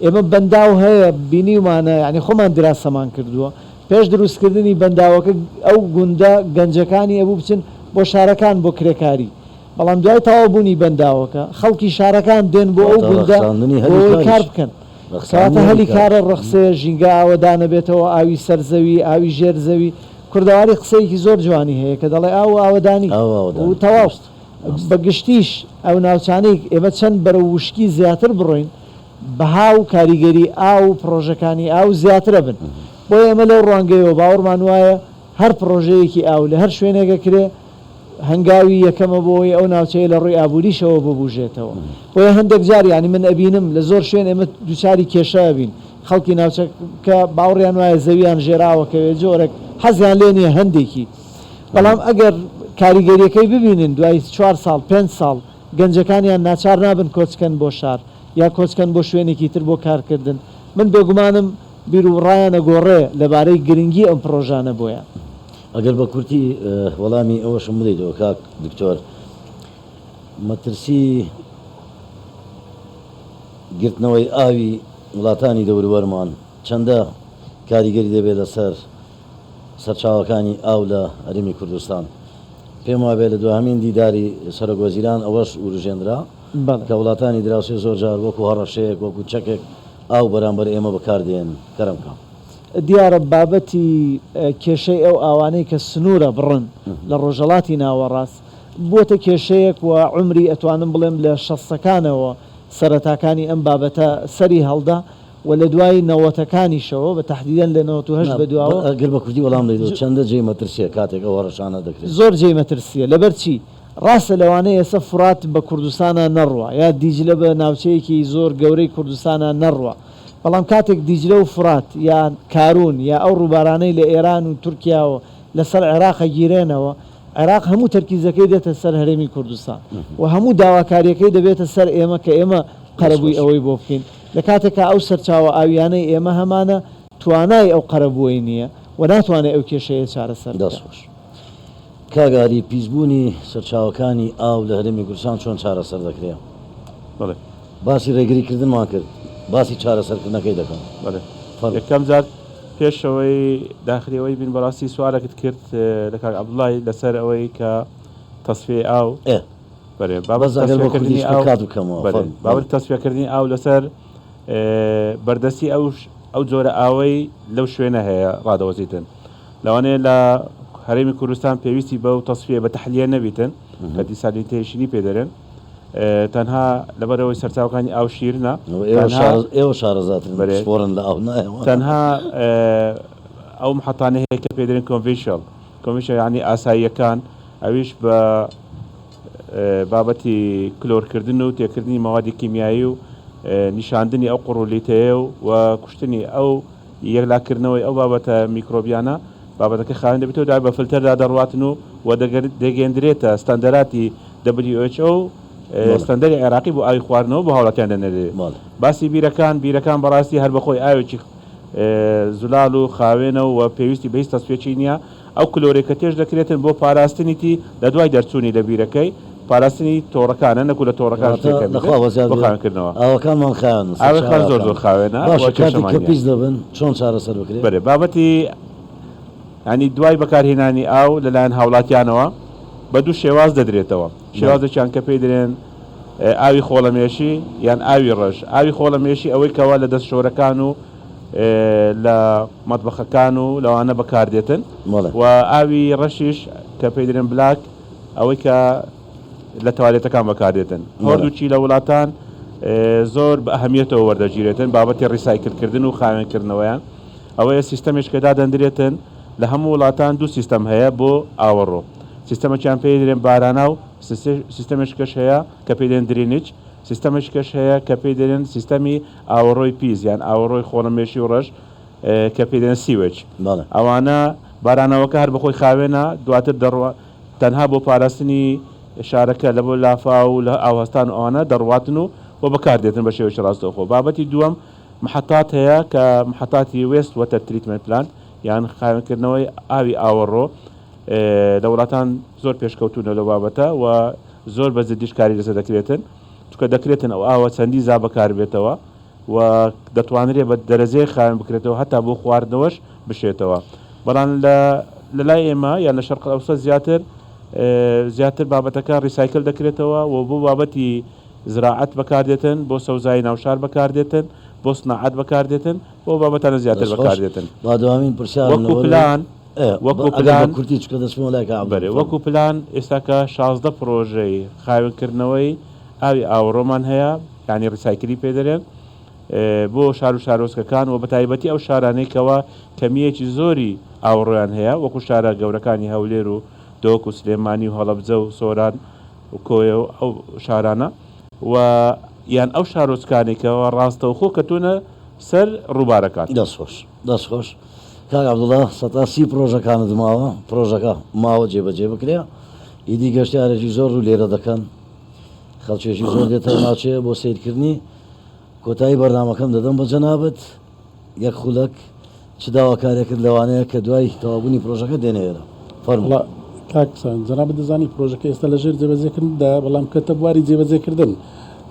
ئێمە بەنداو هەیە بینیمانە، یعنی خۆمان دراسەمان کردووە پێش دروستکردنی بەنداوەکە ئەو گوندە گەنجەکانی ئەبوو بچن بۆ شارەکان بۆ کرێکاری، بەڵام دوای تەواوبوونی بەنداوەکە خەڵکی شارەکان دێن بۆ ئەو گوندە بۆ کار بکەن. کەواتە هەلی کارە ڕەخسێ ژینگە ئاوەدانە بێتەوە، ئاوی سەرزەوی، ئاوی ژێرزەوی. کوردەواری قسەیەکی زۆر جوانی هەیە کە دەڵێ ئاو ئاوەدانی و تەواوست بەگشتیش ئەو ناوچانەی ئێمە چەند بەرە وشکی زیاتر بڕۆین بەها و کاریگەری ئاو پرۆژەکانی ئاو زیاترە بن. بۆ ئێمە لەو ڕوانگەیەوە باوەڕمان وایە هەر پرۆژەیەکی ئاو لە هەر شوێنێکە کرێ هەنگاوی یەکەمە بۆی ئەو ناوچەیە لە ڕووی ئابووریشەوە ببوژێتەوە. بۆیە هەندێک جار ینی من ئەبینم لە زۆر شوێن ئێمە دووچاری کێشە ئەبین، خەڵکی ناوچەکە باوەڕیان وایە زەویان ژێراوەکەوێ جۆرێک حەزیان لێ نییە هەندێکی، بەڵام ئەگەر کاریگەریەکەی ببینن دوای 4 ساڵ 5 ساڵ گەنجەکانیان ناچار نابن کۆچکەن بۆ شار یا کۆچکەن بۆ شوێنێکی تر بۆ کارکردن. من بێگومانم بیر و ڕایانە گۆڕێ لەبارەی گرنگی ئەم پرۆژانە بۆیان. ئەگەر بە کورتی وەڵامی ئەوەشم بدەیتەوە کاک دکتۆر، مەترسی گرتنەوەی ئاوی وڵاتانی دەوروبەرمان چەندە کاریگەری دەبێت لەسەر سەرچاوەکانی ئاو لە هەرێمی کوردستان؟ پێم وابێت لە دوهەمین دیداری سەرۆکوەزیران ئەوەش وروژێنرا کە وڵاتانی دراوسێ زۆر جار وەکو هەڕەشەیەک وەکو چەکێک ئاو بەرامبەر ئێمە بەکاردێن. کەرەمکە دیارە بابەتی کێشەی ئەو ئاوانەی کە سنوورە بڕن لە ڕۆژەڵاتی ناوەڕاست بۆتە کێشەیەک و عمری ئەتوانم بڵێم لە شەستەکانەوە سەرەتاکانی ئەم بابەتە سەری هەڵدا و لە دوای نەوەتەکانیشەوە بە تەحدیدەن لە 98 بەدواوە گەر بە کوردی وەڵام دەیت چەندە جێی مەترسیە کاتێک ئەوە ڕەشانە دەکرێت؟ زۆر جێی مەترسیە. لەبەر چی؟ ڕاستە لەوانەیە ئێستا فرات بە کوردستانە نەڕوە یا دیجلە بە ناوچەیەکی زۆر گەورەی کوردستانە نەڕوە، بەڵام کاتێک دیجلە و فرات یا کارون یا ئەو ڕووبارانەی لە ئێران و تورکیاوە لەسەر عێراق گیرێنەوە، عێراق هەموو تەرکیزەکەی دێتە سەر هەرێمی کوردستان و هەموو داواکاریەکەی دەبێتە سەر ئێمە کە ئێمە قەرەبووی ئەوەی بۆ بکەین. لە کاتێکە ئەو سەرچاوە ئاویانەی ئێمە هەمانە توانای ئەو قەرەبووی نییە و ناتوانێت ئەو کێشەیە چارەسەر دەستخۆش. کاگاری پیسبوونی سەرچاوەکانی ئاو لە هەرێمی کوردستان چۆن چارەسەر دەکرێت؟ بەڵێ باسی ڕێگریکردنمان کرد، باسی چارەسەرکردنەکەی دەکەم. بەڵێ یەکەم جار پێشەوەی داخلیەوەی بین بەڕاستی سوالێکت کرد لە کاک عەبدوڵڵای لەسەر ئەوەی کە تەسفیە ئاو بەێ بابەت تەسفیەکردنی ئاو لەسەر بەردەستی ئەو جۆرە ئاوەی لەو شوێنە هەیە ڕادەوەزیتن لەوانەیە لە هەرێمی کوردستان پێویستی بەو تەسفیە بە تەحلیە نەبیتن کە دیسالینتیشنی پێدەرن تەنها لەبەرەوەی سەرچاوەکانی ئاو شیرنە ئێوە شارەزاتن بەرێن لە ئاو تەنها ئەو محەتانە هەیە کە پێدرێن کۆنڤێنشەڵ یعنی ئاساییەکان ئەویش بە بابەتی کلۆرکردن و تێکردنی مەوادی کیمیایی و نیشاندنی ئەو قوڕولیتەیە و کوشتنی ئەو یەکلاکردنەوەی ئەو بابەتە میکرۆبیانە بابەتەکە خاوێن دەبێتەوە دا بە فلتەردا دەڕواتن و دەگەێنرێتە ستاندەراتی WHO ستاندەری عێراقی بۆ ئاوی خواردنەوە بۆ هاوڵاتیان دەنێرێت باسی بیرەکان بەڕاستی هەر بەخۆی ئاوێکی زولال و خاوێنە و پێویستی بەهیچ تەسفیەکی نییە ئەو کلۆرێکە تێش دەکرێتن بۆ پاراستنیتی لە دوای دەرچوونی لە بیرەکەی پاراستنی تۆڕەکانە نەکو لە تۆڕەکان خاوێنکردنەوە ئەوەکانمان خاوێن زۆر خاوێنە پیس دەبن چۆن چارەسەر بکرێت بەێ بابەتی ینی دوای بەکارهێنانی ئاو لەلایەن هاوڵاتیانەوە بە دوو شێواز دەدرێتەوە شێوازێکیان کە پێی درێن ئاوی خۆڵەمێشی یان ئاوی ڕەش ئاوی خۆڵەمێشی ئەوەی کەوا لە دەست شۆرەکان و لە مەتبەخەکان و لەوانە بەکاردێتن و ئاوی ڕەشیش کە پێی درێن بلاک ئەوەی کە لە توالێتەکان بەکاردێتن هەردووچی لە وڵاتان زۆر بە ئەهەمیەتەوە وەردەگیرێتن بابەتی ڕیسایکلکردن و خاوێنکردنەوەیان ئەوەیە سیستەمێش کە دادەندرێتن لە هەموو وڵاتان دوو سیستەم هەیە بۆ ئاوەڕۆ سیستەمەکیان پێی درێن بارانە و سیستەمش کەش هەیە کە پێی دێن درێنیچ سیستەمش کەش هەیە کە پێی دێن سیستەمی ئاوەڕۆی پیز یان ئاوەڕۆی خۆڵەمێشی و ڕەش کە پێی دێن سیوێج ئەوانە بارانەوەکە هەر بەخۆی خاوێنە دواتر دەڕوە تەنها بۆ پاراستنی شارەکە لە بۆ لافا و لە ئاوهستان ئەوانە دەڕواتن و بۆ بەکاردێتن بە شێوەی ڕاستەوخۆ بابەتی دووەم محەتات هەیە کە محەتاتی وێست وەتەر تریتمنت پلان یان خاوێنکردنەوەی ئاوی ئاوەڕۆ لە وڵاتان زۆر پێشکەوتونە لە بابەتە و زۆر بە زدیش کاری لەسەر دەکرێتن چکە دەکرێتن ئەو ئاوە چەندی زا بەکار بێتەوە و دەتوانرێت بە دەرەجەی خاوێن بکرێتەوە هەتا بۆ خواردنەوەش بشێتەوە بەڵام لە لای ئێمە یان لە شەرق ئەوسە زیاتر بابەتەکە ڕیسایکل دەکرێتەوە و بۆ بابەتی زراعەت بەکاردێتن بۆ سەوزایی ناوشار بەکاردێتن بۆ سناعەت بەکاردێتن بۆ بابەتانە زیاتر بەکاردێتن وەکو پلان ئێستاکە 16 پرۆژەی خاوێنکردنەوەی ئاوی ئاوەڕۆمان هەیە یانی ڕیسایکلی پێدەرێن بۆ شار و شارۆچکەکان و بە تایبەتی ئەو شارانەیەکەوە کەمیەکی زۆری ئاوەڕۆیان هەیە وەکو شارە گەورەکانی هەولێر و دۆک و سلێمانی و هەڵەبجە و سۆران و کۆیە و ئەو شارانە و یان ئەو شارۆچکانێکەوە ڕاستەوخۆ کەتونە سەر ڕووبارەکان دەستخۆش کاک عەبدوڵڵا 130 پرۆژەکانت ماوە پرۆژەکە ماوە جێبەجێ بکرێ ئیدی گەشتیارێکی زۆر و لێرە دەکەن خەڵکێکی زۆر دێتە ناوچێ بۆ سیرکردنی کۆتایی بەرنامەکەم دەدەم بە جەنابەت یەک خولەک چ داواکارێکرد لەوانەیە کە دوای تەوابوونی پرۆژەکە دێنێرە فەرمووی کاکسان جەنابەت دەزانی پرۆژەکە ئێستا لەژێر جێبەجێکردندا بەڵام کەتە بواری جێبەجێکردن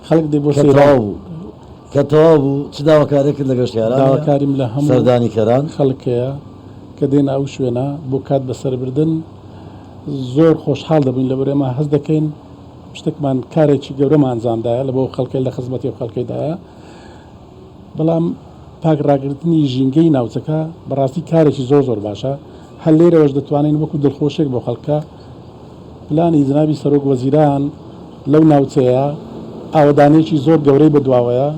خەڵک دێ بۆ کە تەواو بوو چ داواکارێکرد لە گەشتیاران داواکاریم لە هەموو سەردانی کەران خەڵکەیە کە دێنە ئەو شوێنە بۆ کات بەسەربردن زۆر خۆشحاڵ دەبووین لەبەر ئێمە هەست دەکەین شتێکمان کارێکی گەورەمان ئەنجامدایە لە بۆ خەڵکەی لە خزمەتی و خەڵکەیدایە بەڵام پاک ڕاگررتنی ژینگەی ناوچەکە بەڕاستی کارێکی زۆر باشە هەر لێرەوەش دەتوانین وەکو دڵخۆشێک بۆ خەڵکە پلانی جنابی سەرۆک وەزیران لەو ناوچەیە ئاوەدانێکی زۆر گەورەی بەدواوەیە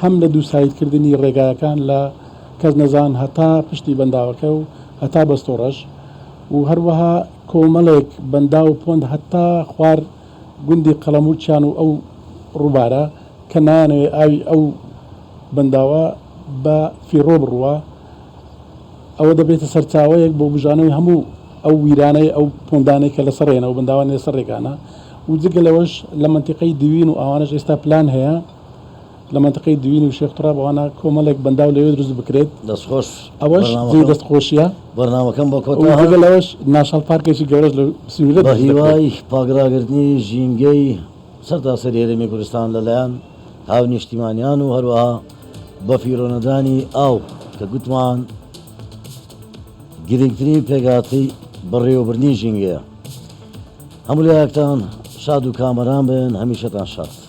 هەم لە دووسایدکردنی ڕێگایەکان لە کەس نەزان هەتا پشتی بەنداوەکە و هەتا بەستۆڕەش و هەروەها کۆمەڵێک بەندا و پۆند هەتا خوار گوندی قەڵەموچیان و ئەو ڕووبارە کە نانەوێ ئاوی ئەو بەنداوە بە فیڕۆ بڕوە ئەوە دەبێتە سەرچاوەیەک بۆ بژانەوەی هەموو ئەو ویرانەی ئەو پۆندانێک کە لەسەرێنە و بەنداوان لەسەر ڕێگانە و جگە لەوەش لە منتیقەی دوین و ئەوانەش ئێستا پلان هەیە لە منتیقەی دوین و شێختڕا بەوانە کۆمەڵێک بەنداو لەوێ دروست بکرێت دەستخۆش ئەوەش دەستخۆشیە بەرنامەکەم بە کۆتا لەوەش ناشڵ پارکێکی گەورەش لە سوورەت بە هیوای پاگراگرتنی ژینگەی سەرتاسەر هێرمی کوردستان لەلایەن هاونیشتیمانیان و هەروەها بە فیرۆنەدانی ئاو کە گوتمان گرنگترین پێگاتی بەڕێوەبرنی ژینگەیە. هەموو لایەکتان شاد و کامەران بن، هەمیشەتان شاد.